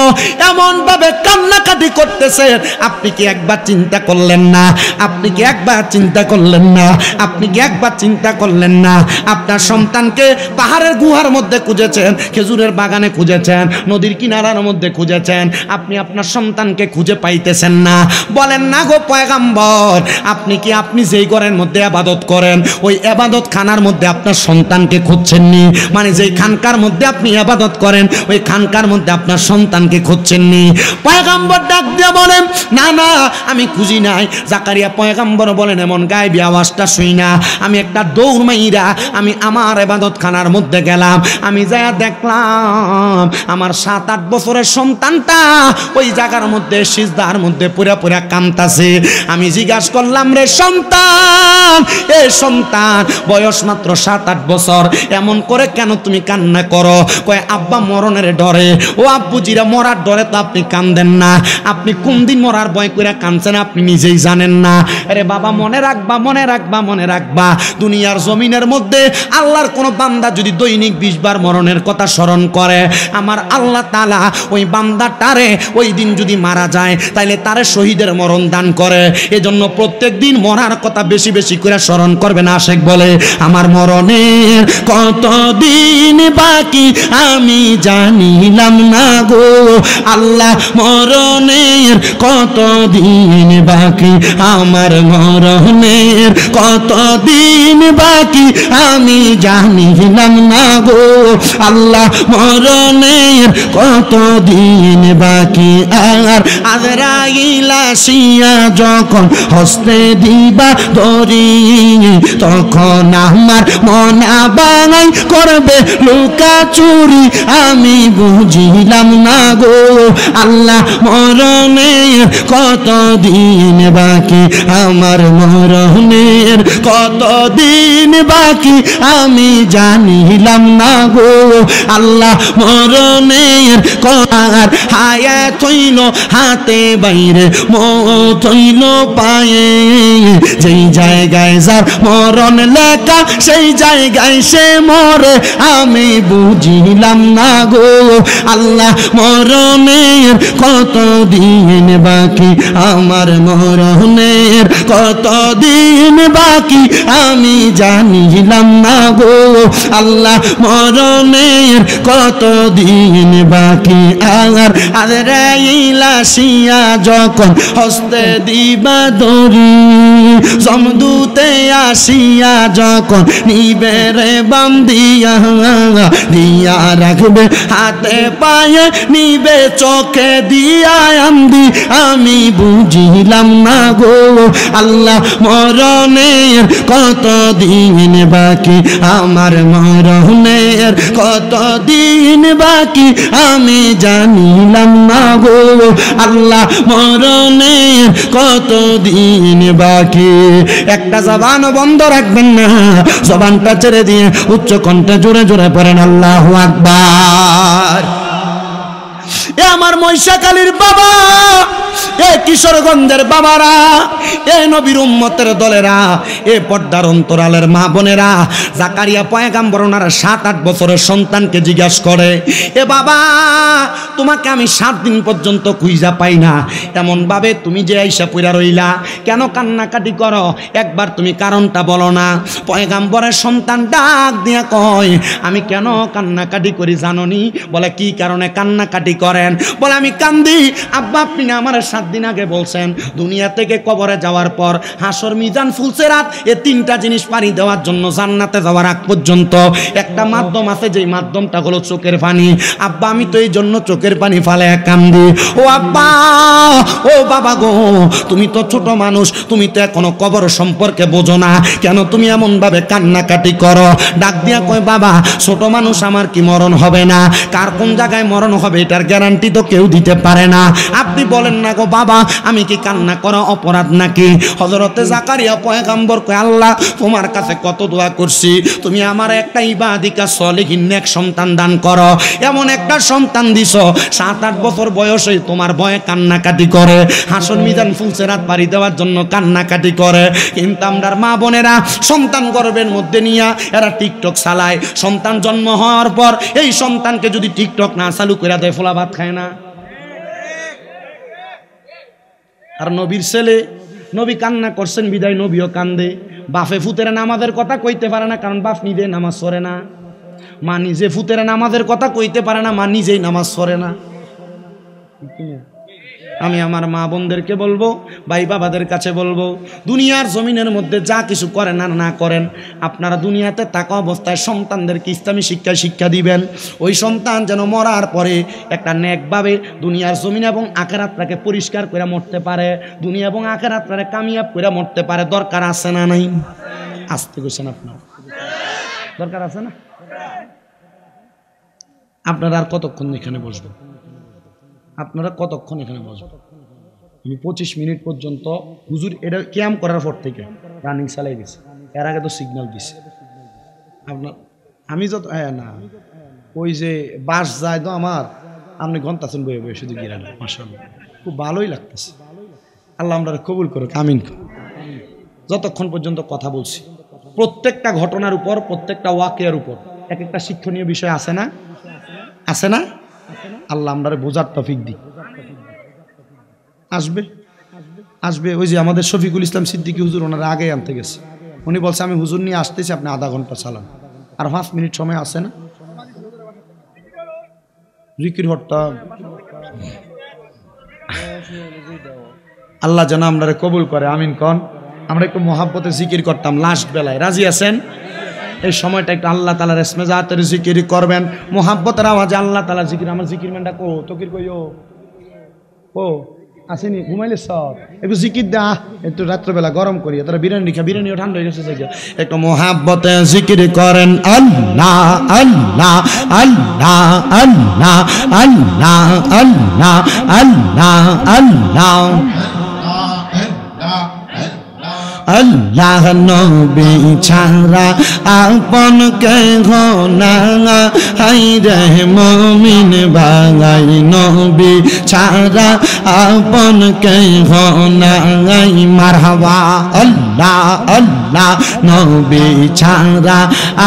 এমন ভাবে কান্নাকাটি করতেছেন, আপনি কি একবার চিন্তা করলেন না? আপনি কি একবার চিন্তা করলেন না? আপনি কি একবার চিন্তা করলেন না? আপনার সন্তানকে পাহাড়ের গুহার মধ্যে খুঁজেছেন, খেজুরের বাগানে খুঁজেছেন, নদীর কিনারার মধ্যে খুঁজেছেন, আপনি আপনার সন্তানকে খুঁজে পাইতেছেন না। বলেন না গো পয়গম্বর, আপনি কি আপনি যেই ঘরের মধ্যে ইবাদত করেন ওই ইবাদত খানার মধ্যে আপনার সন্তানকে খুঁজছেননি? মানে যেই খানকার মধ্যে আপনি ইবাদত করেন ওই খানকার মধ্যে আপনার সন্তানকে খুঁজছেননি? পয়গম্বর ডাক দিয়ে বলেন, না না আমি খুঁজি নাই। জাকারিয়া পয়গম্বর বলেন, এমন গায়েবী আওয়াজটা শুই না আমি একটা দৌড় মাইরা আমি আমার ইবাদত খানার মধ্যে গেলাম। আমি যায়া দেখলাম আমার 7-8 বছরের সন্তানটা ওই জায়গার মধ্যে সিজদার মধ্যে পুরা পুরা কামতাছে। আমি জিজ্ঞাসা করলাম, রে সন্তান, এ সন্তান, বয়স মাত্র 7-8 বছর, এমন করে কেন তুমি কান্না করো? কয়, আব্বা মরণের ডরে। ও আব্বুজিরা, মরার ডরে তো আপনি কান্দেন না, আপনি কোন দিন মরার ভয় করে কাঁদছেন আপনি নিজেই জানেন না। আরে বাবা, মনে রাখবা, মনে রাখবা, মনে রাখবা, দুনিয়ার জমিনের মধ্যে আল্লাহর কোন বান্দা যদি দৈনিক 20 বার মরণের কথা স্মরণ করে, আমার আল্লাহ তাআলা ওই বান্দাটারে ওই দিন যদি মারা যায় তাইলে তারে শহীদের মরণ দান করে। এজন্য প্রত্যেক দিন মরার কথা বেশি বেশি করে স্মরণ করবেন। আশেক বলে, আমার মরণের কতদিন বাকি আমি জানিলাম না গো আল্লাহ, মরণের কতদিন বাকি, আমার মরণের কতদিন বাকি আমি জানিলাম না গো আল্লাহ, মরণের কতদিন বাকি। আর আজরাইল আসিয়া যখন হস্তে দিবা ধরি, তখন আমার মনা বাঙাই করবে লুকা চুরি, আমি বুঝিলাম না গো আল্লাহ, মরণের কতদিন বাকি, আমার মরণের কতদিন বাকি আমি জানিলাম না গো আল্লাহ, মরণের আর হায়াত হইল হাতে বাইরে, মৌত হইল পায়ে, যেই জায়গায় যার মরণ লেখা সেই জায়গায় সে মরে, আমি বুঝিলাম না গো আল্লাহ, মরণের কতদিন বাকি, আমার মরণের কতদিন বাকি আমি জানিলাম না গো আল্লাহ, মরণের কতদিন বাকি। আর আজরাইল আসিয়া যখন হস্তে দিবা ধরি, জমদূতে আসিয়া যখন নিবে রে বান্ধিয়া, দিয়া রাখবে হাতে পায়ে, নিবে চোখে দিয়া আন্দি, আমি বুঝিলাম না গো আল্লাহ, মরণের কতদিন বাকি, আমার মরণের কতদিন বাকি আমি জানিলাম না গো আল্লাহ, মরণের কতদিন বাকি। একটা জবান বন্ধ রাখবেন না, জবানটা ছেড়ে দিয়ে উচ্চ কণ্ঠে জোরে জোরে পড়েন আল্লাহু আকবার। আমার মহিষাখালীর বাবা, এ কিশোরগঞ্জের বাবারা, এ নবীর উম্মতের দলেরা, এ পর্দার অন্তরালের মা বোনেরা, জাকারিয়া পয়গাম্বর ওনারা 7-8 বছরের সন্তানকে জিজ্ঞাসা করে, এ বাবা তোমাকে আমি 7 দিন পর্যন্ত খুঁজা পাই না, এমন ভাবে তুমি যে আইসা পইরা রইলা, কেন কান্নাকাটি করো, একবার তুমি কারণটা বলো না। পয়গাম্বরের সন্তান ডাক দিয়া কয়, আমি কেন কান্নাকাটি করি জাননি? বলে কি কারণে কান্নাকাটি করেন? বলে আমি কান্দি, আব্বা আপনি না আমার 7 দিন আগে বলছেন দুনিয়া থেকে কবরে যাওয়ার পর হাসর মিজান ফুলসেরাত এই 3টা জিনিস পানি দেওয়ার জন্য জান্নাতে যাওয়ার আগ পর্যন্ত একটা মাধ্যম আছে, যেই মাধ্যমটা হলো চোখের পানি। আব্বা আমি তো এই জন্য চোখের পানি ফালায় কান্দি। ও আব্বা, ও বাবা গো, তুমি তো ছোট মানুষ, তুমি তো এখনো কবর সম্পর্কে বোঝো না, কেন তুমি এমন ভাবে কান্নাকাটি করো? ডাক দিয়া কয়, বাবা ছোট মানুষ আমার কি মরণ হবে না? কার কোন জায়গায় মরণ হবে এটার গ্যারান্টি তো কেউ দিতে পারে না। আপনি বলেন না গো বাবা, আমি কি কান্না করা অপরাধ নাকি? হযরতে জাকারিয়া পয়গম্বর কয়, আল্লাহ তোমার কাছে কত দোয়া করছি, তুমি আমার একটা ইবাদিকা সলিহিন নেক সন্তান দান করো। এমন একটা সন্তান দিছো 7-8 বছর বয়সে তোমার ভয়ে কান্নাকাটি করে, হাসর মিজান ফুলসেরাত পাড়ি দেওয়ার জন্য কান্নাকাটি করে। কিন্তু আমরার মা বোনেরা সন্তান গর্ভের মধ্যে নিয়া এরা টিকটক চালায়। সন্তান জন্ম হওয়ার পর এই সন্তানকে যদি টিকটক না চালু করে দেয়, ফোলা ভাত খায় না। আর নবীর ছেলে, নবী কান্না করছেন বিদায় নবীও কান্দে। বাপে ফুতেরা নামাজের কথা কইতে পারে না, কারণ বাপ নিজে নামাজ পড়ে না। মা নিজে ফুতেরা নামাজের কথা কইতে পারে না, মা নিজেই নামাজ পড়ে না। আমি আমার মা বোনদেরকে বলবো, ভাই বাবাদের কাছে বলবো, দুনিয়ার জমিনের মধ্যে যা কিছু করেন আর না করেন, আপনারা দুনিয়াতে থাকা অবস্থায় সন্তানদেরকে ইসলামী শিক্ষা দিবেন। ওই সন্তান যেন মরার পরে একটা নেকভাবে দুনিয়ার জমিন এবং আখিরাতটাকে পরিষ্কার করে মরতে পারে, দুনিয়া এবং আখিরাতটাকে কামিয়াব করে মরতে পারে। দরকার আছে না নাই? আসতে গেছেন আপনার, দরকার আছে না? আপনারা আর কতক্ষণ এখানে বসবেন? আপনারা কতক্ষণ এখানে বসবেন? আমি 25 মিনিট পর্যন্ত, হুজুর এটা ক্যাম্প করার পর থেকে রানিং চালাই গেছে, এর আগে তো সিগন্যাল দিছে আপনার। আমি যত না ওই যে বাস যায় তো আমার, আপনি ঘন্টাছেন বয়ে বয়ে শুধু গিরান, মাশাআল্লাহ খুব ভালোই লাগতেছে। আল্লাহ আমরা কবুল করুক, আমিন। যতক্ষণ পর্যন্ত কথা বলছি, প্রত্যেকটা ঘটনার উপর, প্রত্যেকটা ওয়াকিয়ার উপর এক একটা শিক্ষণীয় বিষয় আছে না? আছে না? আল্লাহ আমরা বোঝার তৌফিক দিই। আসবে আসবে ওই যে আমাদের শফিকুল ইসলাম সিদ্দিকী হুজুর, ওনারা আগে আনতে গেছে। উনি বলছে আমি হুজুর নিয়ে আসতেছি, আপনি আধা ঘন্টা চালান, আর 5 মিনিট সময় আছে না? জিকির হট্টা আল্লাহ যেন আমরা কবুল করে, আমিন কন। আমরা একটু মহাব্বতে জিকির করতাম লাস্ট বেলায়, রাজি আছেন? এই সময়টা একটু আল্লাহ তাআলার ইসমে জাতের জিকির করবেন, মোহাব্বতের আওয়াজে আল্লাহ তাআলার জিকির। আমার জিকির ম্যানটা কো তকির কইও ও আসেনি, ঘুমাইলে সব একটু জিকির দা, একটু রাত্রবেলা গরম করি, তারা বিরিয়ানি খা, বিরিয়ানিও ঠান্ডা হয়ে গেছে। একটু মোহাব্বতে জিকির করেন, আল্লাহ আল্লাহ আল্লাহ আল্লাহ আল্লাহ আল্লাহ আল্লাহ আল্লাহ আল্লাহ। নবী ছাড়া আপন কেহ না, হাই রে মুমিন ভাই, নবী ছাড়া আপন কেহ না, মারহাবা। আল্লাহ আল্লাহ, নবী ছাড়া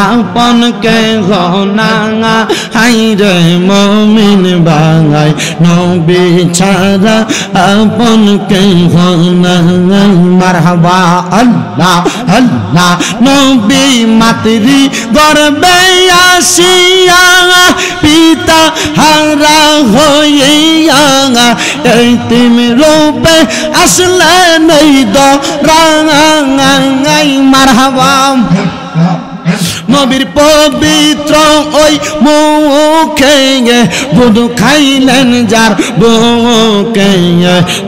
আপন কেহ না, হাই রে মুমিন ভাই, নবী ছাড়া আপন কেহ না, মারহাবা। আল্লাহ আল্লাহ, নবী মাতৃ গর্ভে আসিয়া পিতা হারা হইয়া, এতিম রূপে আসলেন এই দরাই, মারহাবা। নবীর পবিত্র ওই মুখে বুধু খাইলেন যার বুকে,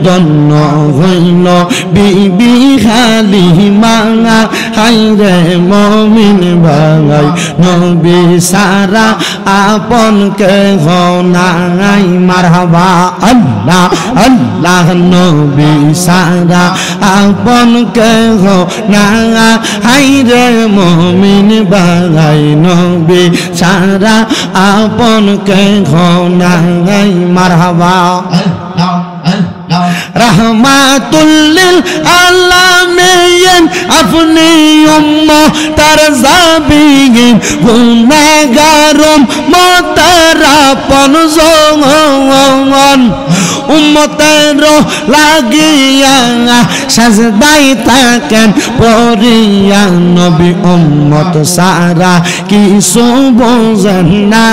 ধন্য হইল বিবি হালিমা, হাই রে মুমিন ভাই, নবী সারা আপন কেহ নাই, মারহাবা। আল্লাহ আল্লাহ আল্লাহ নবী সারা আপন কেহ না হাইরে মুমিন ভাই নবী সারা আপন কেহ না মারহাবা रहमातुल लिल आलामीन अपनी उम्मतर ज़ाबीन गुनाहगारों मोतरापन ज़ोन उम्मतेरो লাগিয়া সাজদাই থাকেন পড়িয়া নবী উম্মত সারা কিছু বোঝেন না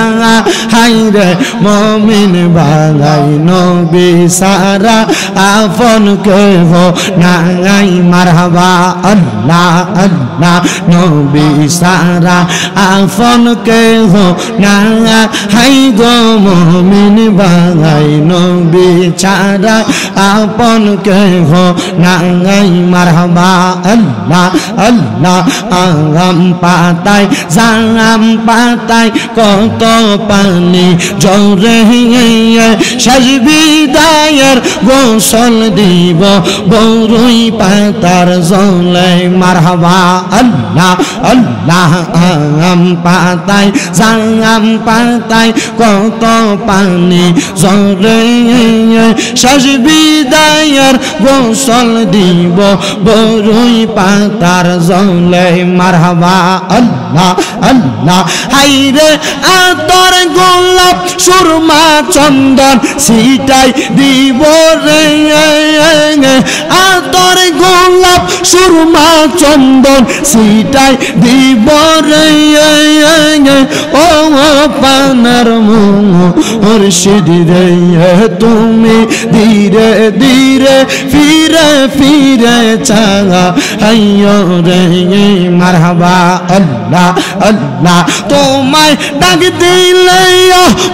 হায়রে মুমিন ভাই নবী সারা আপন কেহ নাই মারহাবা আল্লাহ আল্লাহ নবী সারা আপন কেহ না হাই গো মুমিন ভাই নবী ছাড়া আপন কেহ নাই মারহাবা আল্লাহ আল্লাহ আম পাতায় জাম পাতায় কত পানি জোরে সাজবিদায়ের গোসল দিব বরুই পাতার জলে মারহাবা আল্লাহ আল্লাহ আম পাতায় জাম পাতায় কত পানি জোরে সাজবিদায়ের গোসল দিব বরুই পাতার জলে মারহাবা আল্লাহ আল্লাহ হাইরে আতর গোলাপ সুরমা চন্দন সিটাই দিব রে আতর গোলাপ সুরমা চন্দন সিটাই দিব রে ও পানার মুর্শিদ রে তুমি ধীরে ধীরে ফিরে ফিরে চাঙা আইয়ো রে মারহাবা আল্লাহ আল্লাহ তোমায় ডাক দিলে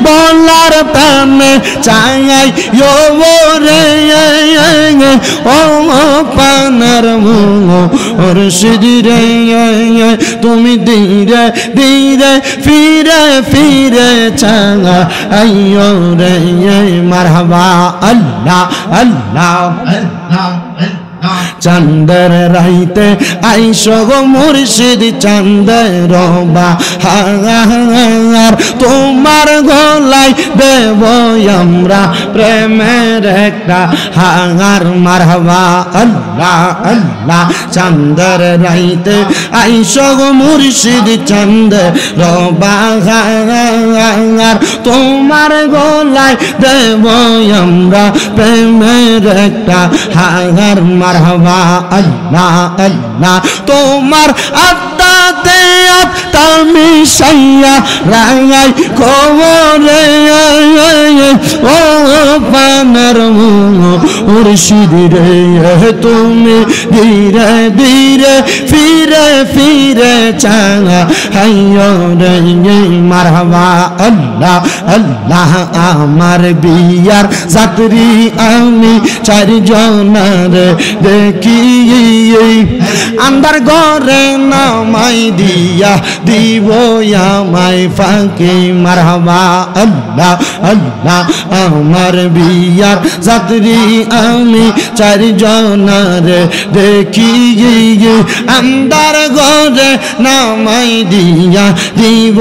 বলার প্রাণে চাঙাই ইয়ো রে ও পানার মুর্শিদ রে তুমি ধীরে ধীরে ফিরে ফিরে চাঙা আইয়ো রে মারহাবা আল্লাহ আল্লাহ আল্লাহ চাঁদের রাইতে আইসো গো মুর্শিদ চাঁদের বাহার তোমার গলায় দেব আমরা প্রেমের একটা হার মারহাবা আল্লাহ আল্লাহ চাঁদের রাইতে আইসো গো মুর্শিদ চাঁদের বাহার তোমার গলায় দেব আমরা প্রেমের একটা হার মারহাবা আল্লাহ আল্লাহ তোমার আত্মাতে আত্মা মিশাইয়া রাঙাই খবরে ও পানার মুর্শিদ রে তুমি ধীরে ধীরে ফিরে ফিরে চাঙা হাইয়ো রে মারহাবা আল্লাহ আল্লাহ আমার বিয়ার যাত্রী আমি চারজনার দেখি আন্দার ঘরে নামাই দিয়া দিব আমায় ফাঁকি মারহাবা আল্লাহ আল্লাহ আমার বিয়ার যাত্রী আমি চারজনার দেখি আন্দার ঘরে নামাই দিয়া দিব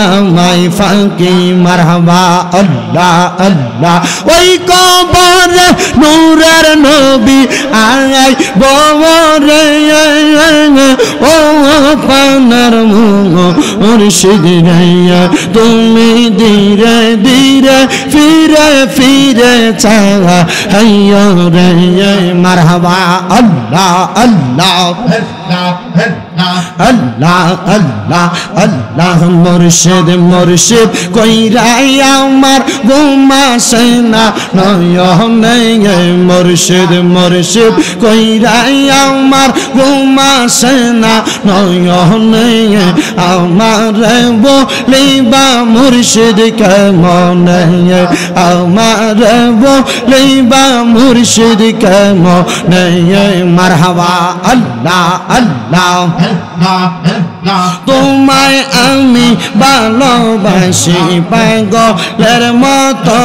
আমায় ফাঁকি মারহাবা আল্লাহ আল্লাহ ওই কবরে নূরের নবী আই বরে ও পানার মুর্শিদ রে তুমি ধীরে ধীরে ফিরে ফিরে চাঙা হাইয়ো রে মারহাবা আল্লাহ আল্লাহ আল্লাহ আল্লাহ আল্লাহ মুর্শিদ মুর্শিদ কইরাই আমার ঘুমাসে না নয়নে মুর্শিদ মুর্শিদ কইরাই আমার ঘুমাসে না নয়নে আমার বলিবা মুর্শিদ কেমনে আমার বলিবা মুর্শিদ কেমনে মারহাবা আল্লাহ আল্লাহ তোমায় আমি ভালোবাসি পাগলের মতো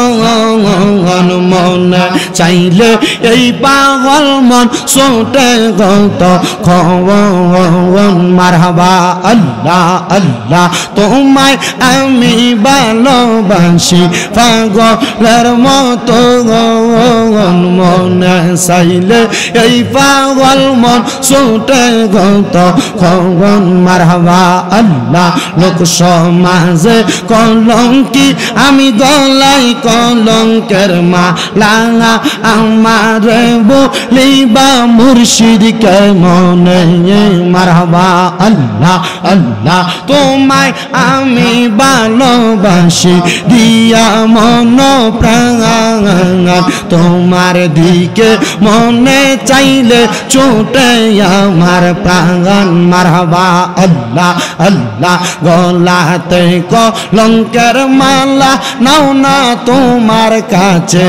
মন মনে চাইলে এই পাগল মন ছোটে গত খন মারহাবা আল্লাহ আল্লাহ তোমায় আমি ভালোবাসি পাগলের মতো মনে চাইলে এই পাগল মন ছোটে গত খন মারহাবা আল্লাহ লোক সমাজে কলঙ্কি আমি গলাই কলঙ্কের মালা আমার বলিবা মুর্শিদ কে মনে মারহাবা আল্লাহ আল্লাহ তোমায় আমি ভালোবাসি দিয়া মন প্রাণ তোমার দিকে মনে চাইলে ছোটে আমার প্রাণ মারহাবা আল্লাহ আল্লাহ গলাতে কলঙ্কের মালা নাও না তোমার কাছে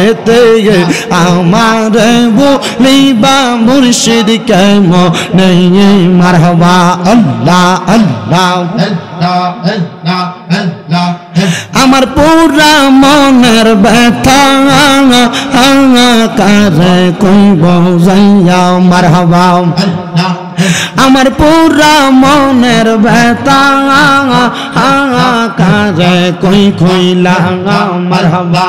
আমার বলিবা মুর্শিদ কে মনে মারহাবা আল্লাহ আল্লাহ আমার পুরা মনের ব্যথা কারে কইব যাইয়া মারহাবা আমার পুরা মনের ব্যথা কারে কই কইলা মারহাবা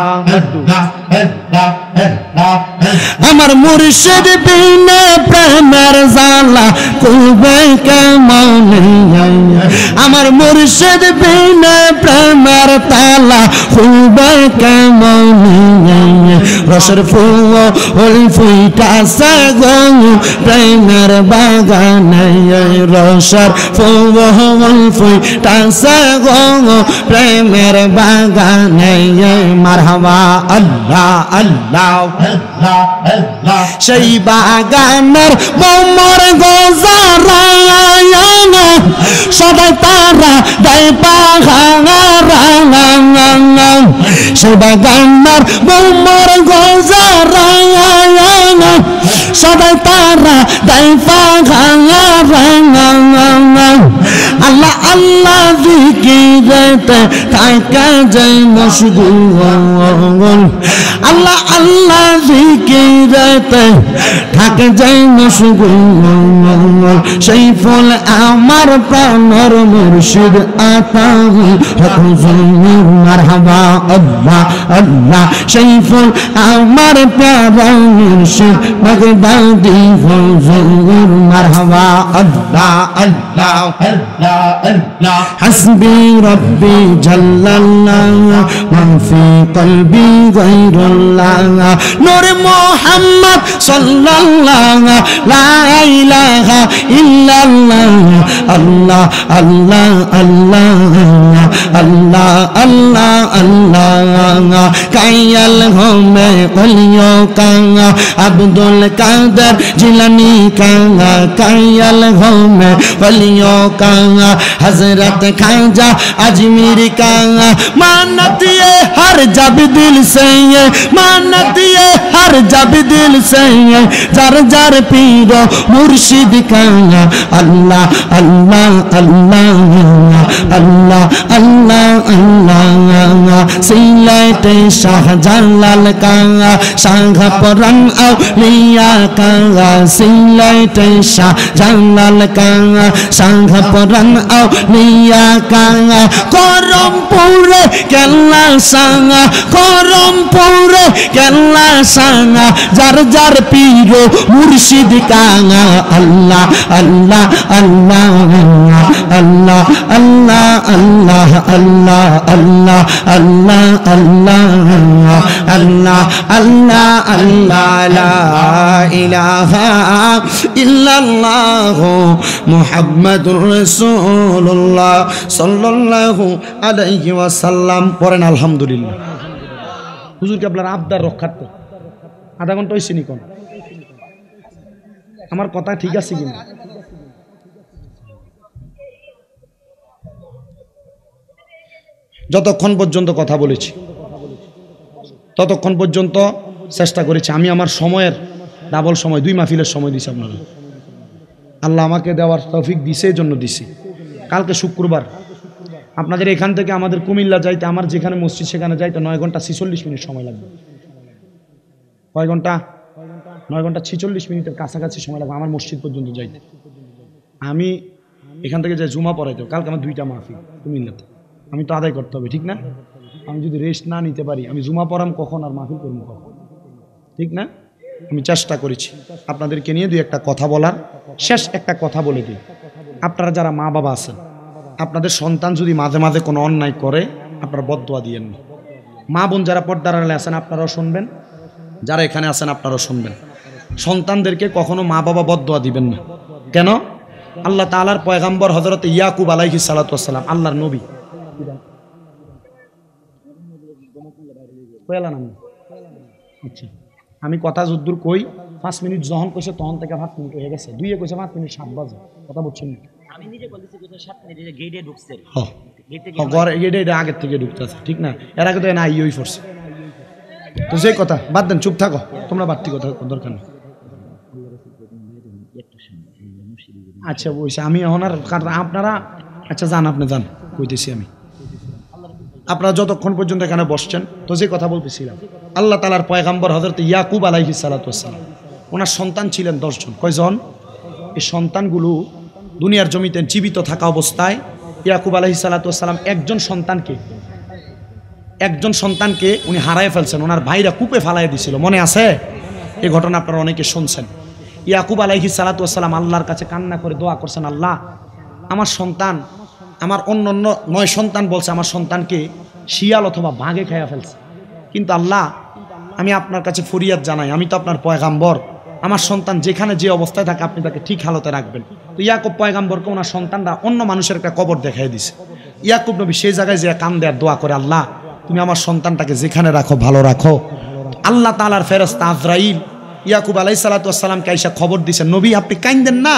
আমার মুর্শিদ বিনে প্রেমের জালা কইবে কেমন আমার মুর্শিদ বিনে প্রেমের তালা কইবে কেমন রসের ফুল ফুইটাছে গো প্রেমের বাগানে রসের ফুল ফুইটাছে গো প্রেমের বাগানে মারহাবা আল্লাহ আল্লাহ সেই বাগানের বোমর গোজারায়না সবাই তারা দেয় পাহাড়া সেই বাগানের বোমর গোজারায়না সবাই তারা দেয় পাহাড়া আল্লাহ আল্লাহ জিকিরেতে থাকা যায় মশগুল আল্লাহ আল্লাহ জিকিরেতে থাকে যায় মশগুল সেই ফল আমার প্রাণর মুর্শিদ আতাহি হুজুর মারহাবা আল্লাহ আল্লাহ সেই ফল আমার প্যারা মুর্শিদ বাগদাদি হুজুর মারহাবা আল্লাহ আল্লাহ আল্লাহ আল্লাহ হাসবি রব্বি জাল্লাল্লাহ মা ফি কলবি গায়রুল্লাহ নূর মুহাম্মদ সাল্লাল্লাহ লা ইলাহা ইল্লাল্লাহ আল্লাহ আল্লাহ আল্লাহ আল্লাহ আল্লাহ আল্লাহ কায়াল হোমে ওলিও কাঙ্গা আব্দুল কাদের জিলানি কাঙ্গা কায়াল হোমে ওলিও কাঙ্গা हजरत खाजा अजमीर का मानत ये हर जब दिल से ये मानत ये हर जब दिल से ये जर जर पीरो मुर्शिद का अल्लाह अल्लाह अल्लाह अल्लाह अल्लाह अल्लाह सिलते शाहजलाल का शाह पुरन औलिया का सिलते शाहजलाल का शाह पुरन औलिया का करमपुरे केल्ला सांगा करमपुरे केल्ला सांगा जार जार पीरो मुर्शिद का अल्लाह अल्लाह अल्लाह अल्लाह अल्लाह अल्लाह अल्लाह अल्लाह अल्लाह अल्लाह अल्लाह अल्लाह ला इलाहा इल्लल्लाह मुहम्मदुर रसूलुल्लाह सल्लल्लाहु अलैहि ওয়াসাল্লাম পড়েন আলহামদুলিল্লাহ। হুজুর কি আপনার আবদার রক্ষার্থে আধা ঘন্টা হইছে নি কোন আমার কথা ঠিক আছে কিনা? যতক্ষণ পর্যন্ত কথা বলেছি ততক্ষণ পর্যন্ত চেষ্টা করেছি। আমি আমার সময়ের ডাবল সময় 2 মাহফিলের সময় দিছি আপনারা। আল্লাহ আমাকে দেওয়ার তৌফিক দিছে, এই জন্য দিছি। কালকে শুক্রবার আপনাদের এখান থেকে আমাদের কুমিল্লা যাইতে, আমার যেখানে মসজিদ সেখানে যাইতে 9 ঘন্টা 46 মিনিট সময় লাগবে। কয় ঘন্টা? 9 ঘন্টা 46 মিনিটের কাছাকাছি সময় লাগবে আমার মসজিদ পর্যন্ত যাইতে। আমি এখান থেকে যাই জুমা পড়াইতে, কালকে আমার 2টা মাহফিল কুমিল্লাতে, আমি তো আদায় করতে হবে, ঠিক না? আমি যদি রেস্ট না নিতে পারি আমি জুমা পড়াম কখন আর মাহফিল করবো কখন, ঠিক না? আমি চেষ্টা করেছি আপনাদেরকে নিয়ে 2-1টা কথা বলার। শেষ একটা কথা বলে দিই, আপনারা যারা মা বাবা আছেন, আপনাদের সন্তান যদি মাঝে মাঝে কোনো অন্যায় করে আপনারা বদদোয়া দিয়েন না। মা বোন যারা পর্দার আড়ালে আছেন আপনারাও শুনবেন, যারা এখানে আছেন আপনারাও শুনবেন। সন্তানদেরকে কখনো মা বাবা বদদোয়া দিবেন না। কেন? আল্লাহ তাআলার পয়গাম্বর হযরত ইয়াকুব আলাইহিস সালাতু ওয়াস সালাম, আল্লাহর নবী। আচ্ছা, আমি কথা যদ্দূর কই 5 মিনিট যখন কইছে তখন থেকে 5 মিনিট হয়ে গেছে, 2 কইছে 5 মিনিট 7 বাজে, কথা বলছেন না? আমি নিজে বলতেছি কইছে 7 মিনিট গেটে ঢুকছে। হ্যাঁ, ঘর গেটে আগে থেকে ঢুকতেছে, ঠিক না? এর আগে তো না ইই ফোর্স। তো যে কথা বাদ দেন, চুপ থাকো তোমরা, বাড়তি কথা দরকার নেই। আচ্ছা বলছি আমি এখন আর আপনারা, আচ্ছা যান, আপনি যান, কইতেছি আমি। আপনারা যতক্ষণ পর্যন্ত এখানে বসছেন, তো যে কথা বলতেছিলাম, আল্লাহ তাআলার পয়গাম্বর হযরত ইয়াকুব আলাইহিস সালাতু ওয়াস সালাম, ওনার সন্তান ছিলেন 10 জন। কয়জন? এই সন্তানগুলো দুনিয়ার জমিতে জীবিত থাকা অবস্থায় ইয়াকুব আলাইহিস সালাতু ওয়াস সালাম একজন সন্তানকে উনি হারায় ফেলছেন, ওনার ভাইরা কূপে ফালায় দিছিল, মনে আছে? এই ঘটনা আপনারা অনেকে শুনছেন। ইয়াকুব আলাইহিস সালাতু ওয়াস সালাম আল্লাহর কাছে কান্না করে দোয়া করছেন, আল্লাহ আমার সন্তান, আমার অন্য 9 সন্তান বলছে আমার সন্তানকে শিয়াল অথবা বাঘে খাইয়া ফেলছে, কিন্তু আল্লাহ আমি আপনার কাছে ফরিয়াদ জানাই, আমি তো আপনার পয়গাম্বর, আমার সন্তান যেখানে যে অবস্থায় থাকে আপনি তাকে ঠিক হালতে রাখবেন। তো ইয়াকুব পয়গাম্বরকে ওনার সন্তানরা অন্য মানুষের একটা কবর দেখাই দিছে। ইয়াকুব নবী সেই জায়গায় যে কান দেয়ার দোয়া করে, আল্লাহ তুমি আমার সন্তানটাকে যেখানে রাখো ভালো রাখো। আল্লাহ তাআলার ফেরেশতা আজরাইল ইয়াকুব আলাইহিস সালাতু ওয়াস সালামকে আইসা খবর দিয়েছেন, নবী আপনি কাইন্দেন না,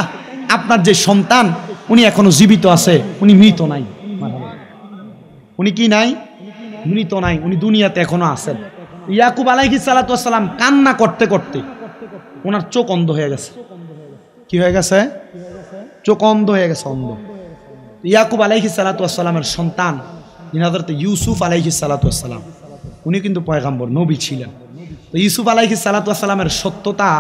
আপনার যে সন্তান উনি এখনো জীবিত আছে, উনি মৃত নাই। উনি কি নাই? মৃত নাই, উনি দুনিয়াতে এখনো আছেন। ইয়াকুব আলাইহিস সালাতু ওয়াস সালাম কান্না করতে করতে ওনার চোখ অন্ধ হয়ে গেছে। কি হয়ে গেছে? চোখ অন্ধ হয়ে গেছে, অন্ধ। ইয়াকুব আলাইহিস সালাতু ওয়াস সালামের সন্তান হযরত ইউসুফ আলাইহিস সালাতু ওয়াস সালাম, উনি কিন্তু পয়গাম্বর নবী ছিলেন। তো ইউসুফ আলাইহিস সালাতু ওয়াস সালামের সত্যতা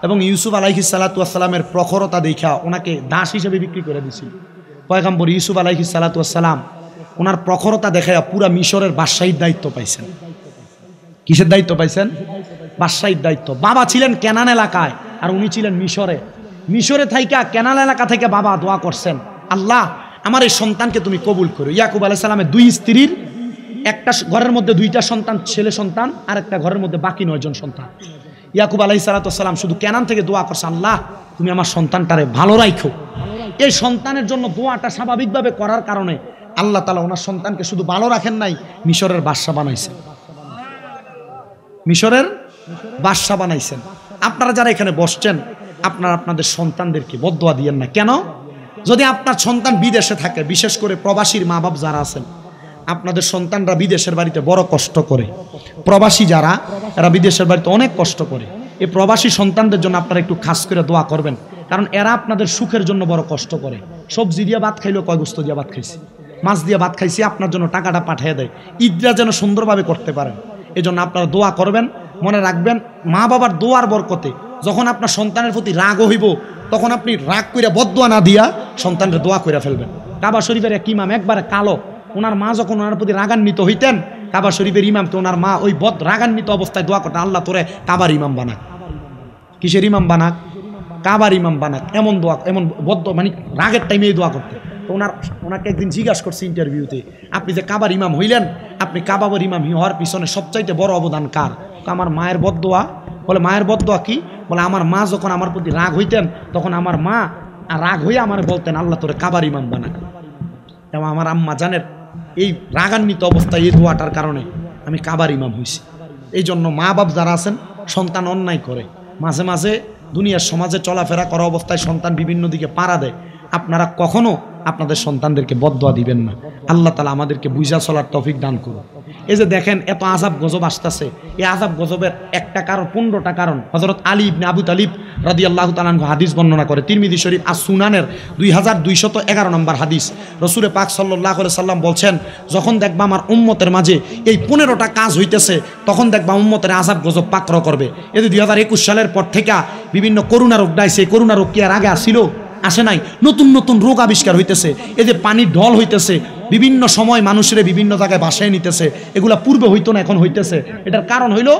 এবং ইউসুফ আলাইহিস সালাতু ওয়াস সালামের প্রখরতা দেখা ওনাকে দাস হিসেবে বিক্রি করে দিয়েছিল। পয়গাম্বর ইউসুফ আলাইহিস সালাতু ওয়াস সালাম ওনার প্রখরতা দেখে পুরা মিশরের বাদশাহীর দায়িত্ব পাইছেন। কিসের দায়িত্ব পাইছেন? বাদশাহীর দায়িত্ব। বাবা ছিলেন কেনান এলাকায় আর উনি ছিলেন মিশরে। মিশরে থাইকা কেনান এলাকা থেকে বাবা দোয়া করছেন, আল্লাহ আমার এই সন্তানকে তুমি কবুল করো। ইয়াকুব আলাইহিস সালামের 2 স্ত্রীর একটা ঘরের মধ্যে 2টা সন্তান, ছেলে সন্তান, আর একটা ঘরের মধ্যে বাকি 9 জন সন্তান। ইয়াকুব আলাইহিস সালাতু ওয়াস সালাম শুধু কেনান থেকে দোয়া করছে, আল্লাহ তুমি আমার সন্তানটারে ভালো রাখো। এই সন্তানের জন্য দোয়াটা স্বাভাবিকভাবে করার কারণে আল্লাহ তাআলা ওনার সন্তানকে শুধু ভালো রাখেন নাই, মিশরের বাদশা বানাইছেন। মিশরের বাদশা বানাইছেন। আপনারা যারা এখানে বসছেন, আপনারা আপনাদের সন্তানদেরকে বদদোয়া দিয়েন না। কেন? যদি আপনার সন্তান বিদেশে থাকে, বিশেষ করে প্রবাসীর মা বাপ যারা আছেন, আপনাদের সন্তানরা বিদেশের বাড়িতে বড় কষ্ট করে। প্রবাসী যারা, এরা বিদেশের বাড়িতে অনেক কষ্ট করে। এই প্রবাসী সন্তানদের জন্য আপনারা একটু খাস করে দোয়া করবেন, কারণ এরা আপনাদের সুখের জন্য বড় কষ্ট করে। সবজি দিয়ে ভাত খাইলেও কয় গোস্ত দিয়ে ভাত খাইছি, মাছ দিয়ে ভাত খাইছি, আপনার জন্য টাকাটা পাঠিয়ে দেয়। ঈদটা যেন সুন্দরভাবে করতে পারেন, এজন্য আপনারা দোয়া করবেন। মনে রাখবেন, মা বাবার দোয়ার বরকতে যখন আপনার সন্তানের প্রতি রাগ হইব, তখন আপনি রাগ কইরা বদদোয়া না দিয়া সন্তানের দোয়া কইরা ফেলবেন। কাবা শরীফের এক ইমাম একবারে কালো, ওনার মা যখন ওনার প্রতি রাগান্বিত হইতেন, কাবা শরীফের ইমামকে ওনার মা ওই রাগান্বিত অবস্থায় দোয়া করতেন, আল্লাহ তোরে কাবার ইমাম বানাক। কিসের ইমাম বানাক? কাবার ইমাম বানাক। এমন দোয়া, এমন বদ্ধ, মানে রাগের টাইমে দোয়া করতে। তো ওনাকে একদিন জিজ্ঞাসা করছে ইন্টারভিউতে, আপনি যে কাবার ইমাম হইলেন, আপনি কাবার ইমাম হওয়ার পিছনে সবচাইতে বড় অবদান কার? আমার মায়ের বদদোয়া। বলে মায়ের বদদোয়া কি? বলে আমার মা যখন আমার প্রতি রাগ হইতেন, তখন আমার মা রাগ হইয়া আমার বলতেন, আল্লাহ তোরে কাবার ইমাম বানাক। এবং আমার আম্মা জানের এই রাগান্বিত অবস্থায় এই দোয়াটার কারণে আমি কাবার ইমাম হয়েছি। এই জন্য মা বাপ যারা আছেন, সন্তান অন্যায় করে, মাঝে মাঝে দুনিয়ার সমাজে চলাফেরা করা অবস্থায় সন্তান বিভিন্ন দিকে পাড়া দেয়, আপনারা কখনো আপনাদের সন্তানদেরকে বদদোয়া দিবেন না। আল্লাহ তাআলা আমাদেরকে বুঝা চলার তৌফিক দান করুন। এই যে দেখেন এত আযাব গজব আসতেছে, এই আযাব গজবের একটা কারণ, 15টা কারণ হযরত আলী ইবনে আবু তালিব রাদিয়াল্লাহু তাআলা আনহু হাদিস বর্ণনা করে, তিরমিজি শরীফ সুনানের 2211 নম্বর হাদিস। রাসূল পাক সাল্লাল্লাহু আলাইহি সাল্লাম বলছেন, যখন দেখবা আমার উম্মতের মাঝে এই 15টা কাজ হইতেছে, তখন দেখবা উম্মতের আযাব গজব পাকড় করবে। এই যে 2021 সালের পর থেকে বিভিন্ন করোনা রোগ ডাইছে, করোনা রোগ কি আর আগে আসিল? আসে নাই। নতুন নতুন রোগ আবিষ্কার হইতেছে, এই যে পানির ঢল হইতেছে, বিভিন্ন সময় মানুষের বিভিন্ন জায়গায় বাসায় নিতেছে, এগুলা পূর্বে হইতো না, এখন হইতেছে। এটার কারণ হইল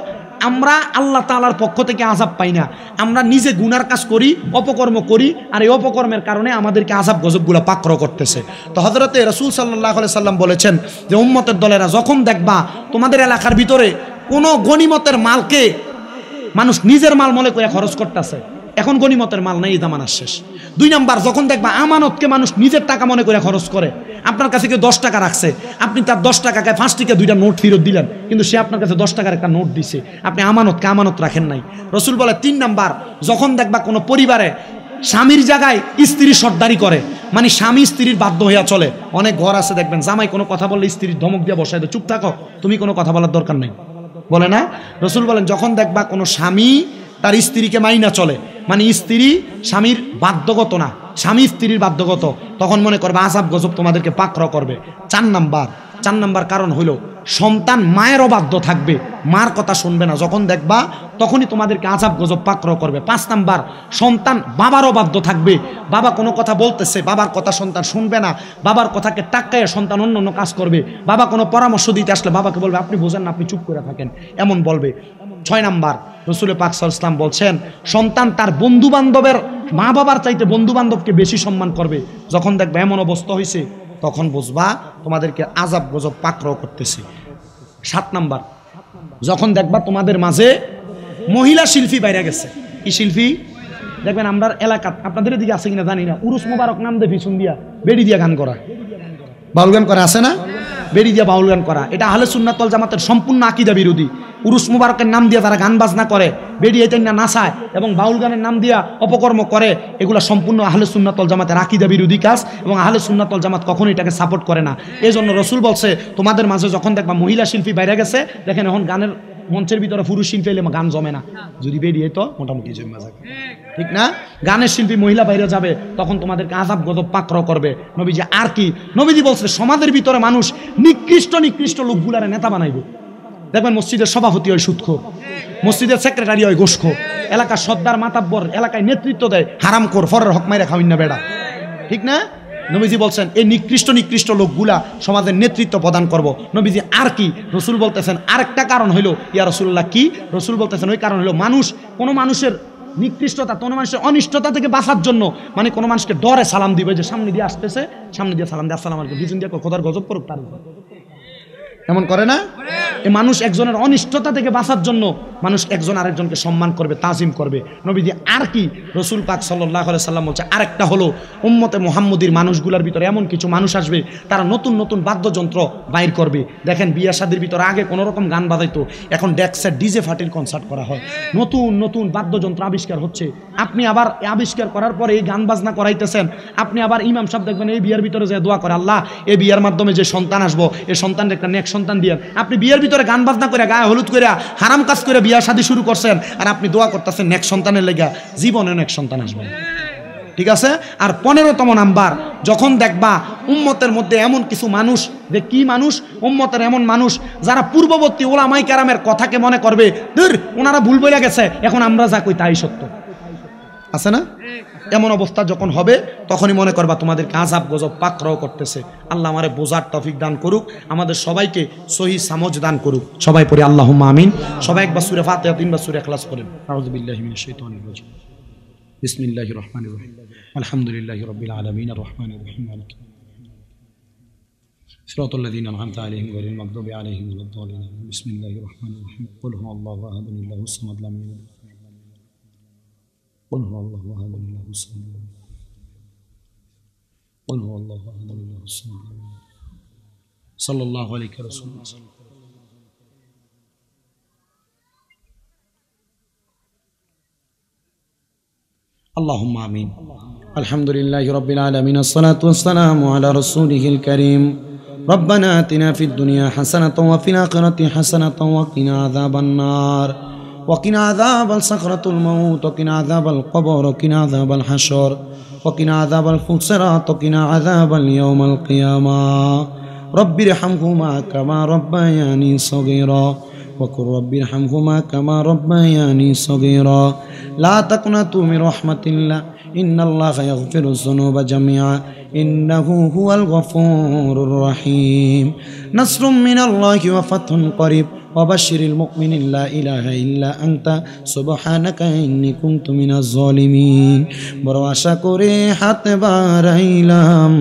আমরা আল্লাহ তাআলার পক্ষ থেকে আযাব পাই না, আমরা নিজে গুনার কাজ করি, অপকর্ম করি, আর এই অপকর্মের কারণে আমাদেরকে আযাব গজবগুলো পাকড় করতেছে। তো হযরতে রাসূল সাল্লাল্লাহু আলাইহি সাল্লাম বলেছেন যে উম্মতের দলেরা যখন দেখবা তোমাদের এলাকার ভিতরে কোনো গনিমতের মালকে মানুষ নিজের মাল মনে করে খরচ করতেছে, এখন গনিমতের মাল নাই, এই জামানার শেষ। 2 নাম্বার, যখন দেখবা আমানতকে মানুষ নিজের টাকা মনে করে খরচ করে, আপনার কাছে কেউ 10 টাকা রাখছে, আপনি তার 10 টাকাকে 5 টাকা 2টা নোট ফেরত দিলেন, কিন্তু সে আপনার কাছে 10 টাকার একটা নোট দিছে, আপনি আমানতকে আমানত রাখেন নাই। রাসূল বলে 3 নাম্বার, যখন দেখবা কোনো পরিবারে স্বামীর জায়গায় স্ত্রী সর্দারি করে, মানে স্বামী স্ত্রীর বাধ্য হইয়া চলে। অনেক ঘর আছে দেখবেন জামাই কোনো কথা বললে স্ত্রীর ধমক দিয়ে বসায় দেয়, চুপ থাকো, তুমি কোনো কথা বলার দরকার নেই, বলে না? রাসূল বলেন যখন দেখবা কোনো স্বামী তার স্ত্রীকে মাইনা চলে, মানে স্ত্রী স্বামীর বাধ্যগত না, স্বামী স্ত্রীর বাধ্যগত, তখন মনে করবে আযাব গজব তোমাদেরকে পাকড় করবে। 4 নাম্বার কারণ হলো সন্তান মায়ের অবাধ্য থাকবে, মার কথা শুনবে না, যখন দেখবা তখনই তোমাদেরকে আযাব গজব পাকড় করবে। 5 নাম্বার, সন্তান বাবার অবাধ্য থাকবে, বাবা কোনো কথা বলতেছে, বাবার কথা সন্তান শুনবে না, বাবার কথাকে টাক্কায় সন্তান অন্য অন্য কাজ করবে, বাবা কোনো পরামর্শ দিতে আসলে বাবাকে বলবে আপনি বোঝেন না, আপনি চুপ করে থাকেন, এমন বলবে। 6 নাম্বার, রাসূল পাক সাল্লাল্লাহু আলাইহি ওয়াসাল্লাম বলছেন সন্তান তার বন্ধু বান্ধবের মা বাবার চাইতে বন্ধু বান্ধবকে বেশি সম্মান করবে, যখন দেখবে এমন অবস্থা হয়েছে তখন বুঝবা তোমাদেরকে আযাব গজব পাকড় করতেছে। 7 নাম্বার, যখন দেখবা তোমাদের মাঝে মহিলা শিল্পী বাইরে গেছে। কি শিল্পী? দেখবেন আমরা এলাকা, আপনাদের দিকে আছে কিনা জানি না, উরুস মুবারক নাম দিয়ে পিছন দিয়া বেড়ি দিয়া গান করা, বাউল গান করা আছে না, বেড়ি দিয়া বাউল গান করা, এটা আহলে সুন্নাত ওয়াল জামাতের সম্পূর্ণ আকীদা বিরোধী। উরুস মুবারকের নাম দিয়ে তারা গান বাজনা করে, বেড়ি এটা না নাচায় এবং বাউল গানের নাম দিয়া অপকর্ম করে, এগুলা সম্পূর্ণ আহলে সুন্নাত ওয়াল জামাতের আকীদা বিরোধী কাজ, এবং আহলে সুন্নাত ওয়াল জামাত কখনো এটাকে সাপোর্ট করে না। এই জন্য রাসূল বলছে তোমাদের মাঝে যখন দেখবা মহিলা শিল্পী বাইরে গেছে, দেখেন এখন গানের মঞ্চের ভিতরে পুরুষ শিল্পী এলে গান জমে না, যদি বেরিয়ে তো মোটামুটি জমে যাবে, ঠিক না? গানের শিল্পী মহিলা বাইরে যাবে, তখন তোমাদেরকে আযাব গজব পাকড় করবে। নবীজি আর কি, নবীজি বলছে সমাজের ভিতরে মানুষ নিকৃষ্ট নিকৃষ্ট লোকগুলারে নেতা বানাইবে। দেখবেন মসজিদের সভাপতি হয় সুদখোর, মসজিদের সেক্রেটারি হয় ঘুষখোর, এলাকার সর্দার মাতাব্বর এলাকায় নেতৃত্ব দেয় হারামখোর, ফরের হক মাইরা খাওয়াইন না বেড়া, ঠিক না? নবীজি বলছেন এই নিকৃষ্ট নিকৃষ্ট লোকগুলা সমাজের নেতৃত্ব প্রদান করব। নবীজি আর কি, রসুল বলতেছেন আরেকটা কারণ হইল, ইয়া রাসূলুল্লাহ কি? রসুল বলতেছেন ওই কারণ হইল মানুষ, কোনো মানুষের নিকৃষ্টতা, কোনো মানুষের অনিষ্টতা থেকে বাঁচার জন্য, মানে কোনো মানুষকে ডরে সালাম দিবে, যে সামনে দিয়ে আসতেছে, সামনে দিয়ে সালাম দিয়ে আসসালামু আলাইকুম, পিছন দিয়ে খোদার গজব পড়ুক তার, এমন করে না? এই মানুষ একজনের অনিষ্টতা থেকে বাঁচার জন্য মানুষ একজন আরেকজনকে সম্মান করবে, তাজিম করবে। নবীজি আর কি, রাসূল পাক সাল্লাল্লাহু আলাইহি সাল্লাম বলছে আরেকটা হলো উম্মতে মুহাম্মদীর মানুষগুলোর ভিতরে এমন কিছু মানুষ আসবে তারা নতুন নতুন বাদ্যযন্ত্র বাইর করবে। দেখেন বিয়া শাদীর ভিতরে আগে কোনো রকম গান বাজাইতো, এখন ডেক্সের ডিজে ফাটির কনসার্ট করা হয়, নতুন নতুন বাদ্যযন্ত্র আবিষ্কার হচ্ছে। আপনি আবার আবিষ্কার করার পরে এই গান বাজনা করাইতেছেন, আপনি আবার ইমাম সাহেব দেখবেন এই বিয়ার ভিতরে যে দোয়া করে, আল্লাহ এই বিয়ার মাধ্যমে যে সন্তান আসবো, এই সন্তানের একটা নেক সন্তান দিয়ে, আপনি বিয়ের ভিতরে গান বাজনা করে গায়ে হলুদ করে হারাম কাজ করে বিয়া শাদী শুরু করছেন, আর আপনি দোয়া করতেছেন নেক সন্তানের লেগা, জীবনে নেক সন্তান আসবে, ঠিক আছে? আর 15তম নাম্বার, যখন দেখবা উম্মতের মধ্যে এমন কিছু মানুষ, যে কি মানুষ, উম্মতের এমন মানুষ যারা পূর্ববর্তী উলামায়ে কেরামের কথাকে মনে করবে ধুর ওনারা ভুল বলে গেছে, এখন আমরা যা কই তাই সত্য, আছে না? এমন অবস্থা যখন হবে তখনই মনে করবা তোমাদেরকে আযাব গজব পাকড় করতেছে। আল্লাহ আমারে বোঝার তৌফিক দান করুক, আমাদের সবাইকে সহি সমঝ দান করুক। সবাই পড়ি আল্লাহুম্মা আমিন। সবাই একবার সূরা ফাতিহা, 3 বার সূরা ইখলাস পড়েন। আউযু বিল্লাহি মিনাশ শাইতানির রাজিম। বিসমিল্লাহির রহমানির রহিম। আলহামদুলিল্লাহি রাব্বিল আলামিন আর রহমানির রহিম মালিকি সিরাতাল লাযিনা আন'আমতা আলাইহিম গায়রিল মাগদুবি আলাইহিম ওয়ালাদ দাল্লিন। বিসমিল্লাহির রহমানির রহিম। কুল হুয়াল্লাহু আহাদ আল্লাহুস সামাদ লাম ইয়ালিদ قل هو الله احد الله الصمد قل هو الله احد الله الصمد صلى الله عليه رسول الله اللهم آمين আলহামদুলিল্লাহি রাব্বিল আলামিন আসসালাতু ওয়াসসালামু আলা রাসূলিহিল কারীম রব্বানা আতিনা ফিদ দুনিয়া হাসানাতাও ওয়া ফিল আখিরাতি হাসানাতাও ওয়া কিনা আযাবান নার ওয়া কিনা আযাবাল সাকরাতুল মাউত ওয়া কিনা আযাবাল কবর ওয়া কিনা আযাবাল হাশর ওয়া কিনা আযাবাল ফুসরাত ওয়া কিনা আযাবাল ইয়াউমিল কিয়ামাহ রব্বিরহামহুমা কামা রাব্বায়ানি সগীরা وقل رب ارحمهما كما ربياني صغيرا لا تقنطوا من رحمة الله إن الله يغفر الذنوب جميعا إنه هو الغفور الرحيم نصر من الله وفتح قريب وبشر المؤمنين لا إله إلا أنت سبحانك إني كنت من الظالمين বড় আশা করে হাত বাড়াইলাম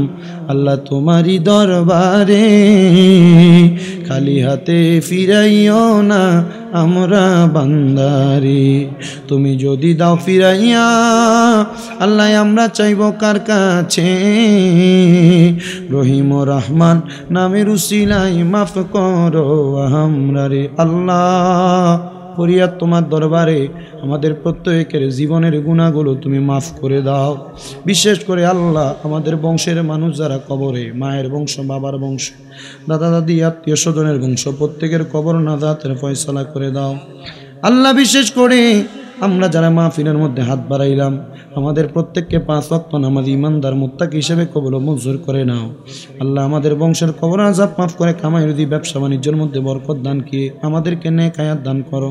আল্লাহ তোমারই দরবারে খালি হাতে ফিরাইও না আমরা বান্দারে তুমি যদি দাও ফিরাইয়া আল্লাহ আমরা চাইব কার কাছে রহিম ও রহমান নামের উসিলায় মাফ করো আমরা রে আল্লাহ ফরিয়াদ তোমার দরবারে আমাদের প্রত্যেকের জীবনের গুনাহগুলো তুমি মাফ করে দাও বিশেষ করে আল্লাহ আমাদের বংশের মানুষ যারা কবরে মায়ের বংশ বাবার বংশ দাদা দাদি আত্মীয় স্বজনের বংশ প্রত্যেকের কবর নাজাতের ফয়সালা করে দাও আল্লাহ বিশেষ করে আমরা যারা মাহফিলের মধ্যে হাত বাড়াইলাম আমাদের প্রত্যেককে 5 ওয়াক্ত নামাজ ইমানদার মুত্তাকি হিসেবে কবুল ও মঞ্জুর করে নাও আল্লাহ আমাদের বংশের কবর আযাব মাফ করে কামাই রুজি ব্যবসা বাণিজ্যের মধ্যে বরকত দান করে আমাদেরকে নেক হায়াত দান করো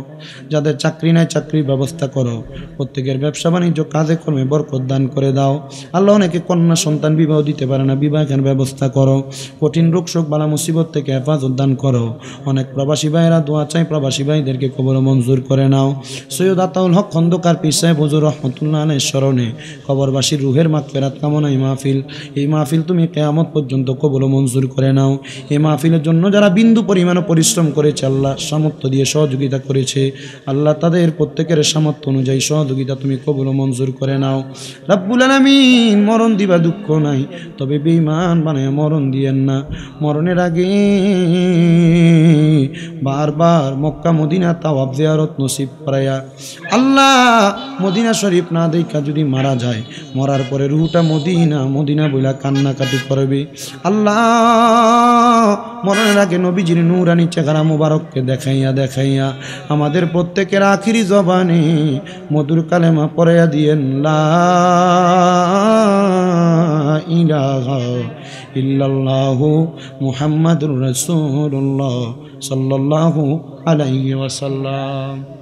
যাদের চাকরি নাই চাকরির ব্যবস্থা করো প্রত্যেকের ব্যবসা বাণিজ্য কাজে কর্মে বরকত দান করে দাও আল্লাহ অনেকে কন্যা সন্তান বিবাহ দিতে পারে না বিবাহের ব্যবস্থা করো কঠিন রোগ শোক বালা মুসিবত থেকে হেফাজত দান করো অনেক প্রবাসী ভাইয়েরা দোয়া চাই প্রবাসী ভাইদেরকে কবুল ও মঞ্জুর করে নাও সৈয়দ আতাউল হক খন্দকার পীর সাহেব হুজুর রহমাতুল্লাহ আলাইহির স্মরণে কবরবাসীর রুহের মাগফিরাত কামনায় এই মাহফিল তুমি কিয়ামত পর্যন্ত কবুল ও মঞ্জুর করে নাও এই মাহফিলের জন্য যারা বিন্দু পরিমাণ পরিশ্রম করেছে আল্লাহ সামর্থ্য দিয়ে সহযোগিতা করেছে আল্লাহ তাদের প্রত্যেকের সামর্থ্য অনুযায়ী সহযোগিতা তুমি কবুল ও মঞ্জুর করে নাও রব্বুল আলামিন মরণ দিবা দুঃখ নাই তবে বেঈমান বানায় মরণ দিয়েন না মরণের আগে বারবার মক্কা মদিনা তাওয়াফ জিয়ারত নসিব করায়া আল্লাহ মদিনা শরীফ না দেখা যদি মারা যায় মরার পরে রুহটা মদিনা বইলা কান্নাকাটি করবে আল্লাহ মরণের আগে নবীজির নূরানি চেহারা মোবারককে দেখাইয়া আমাদের প্রত্যেকের আখিরি জবানে মধুর কালেমা পড়াইয়া দিয়েন লা ইলাহা ইল্লাল্লাহু মুহাম্মাদুর রাসূলুল্লাহ সাল্লাল্লাহু আলাইহি ওয়াসাল্লাম।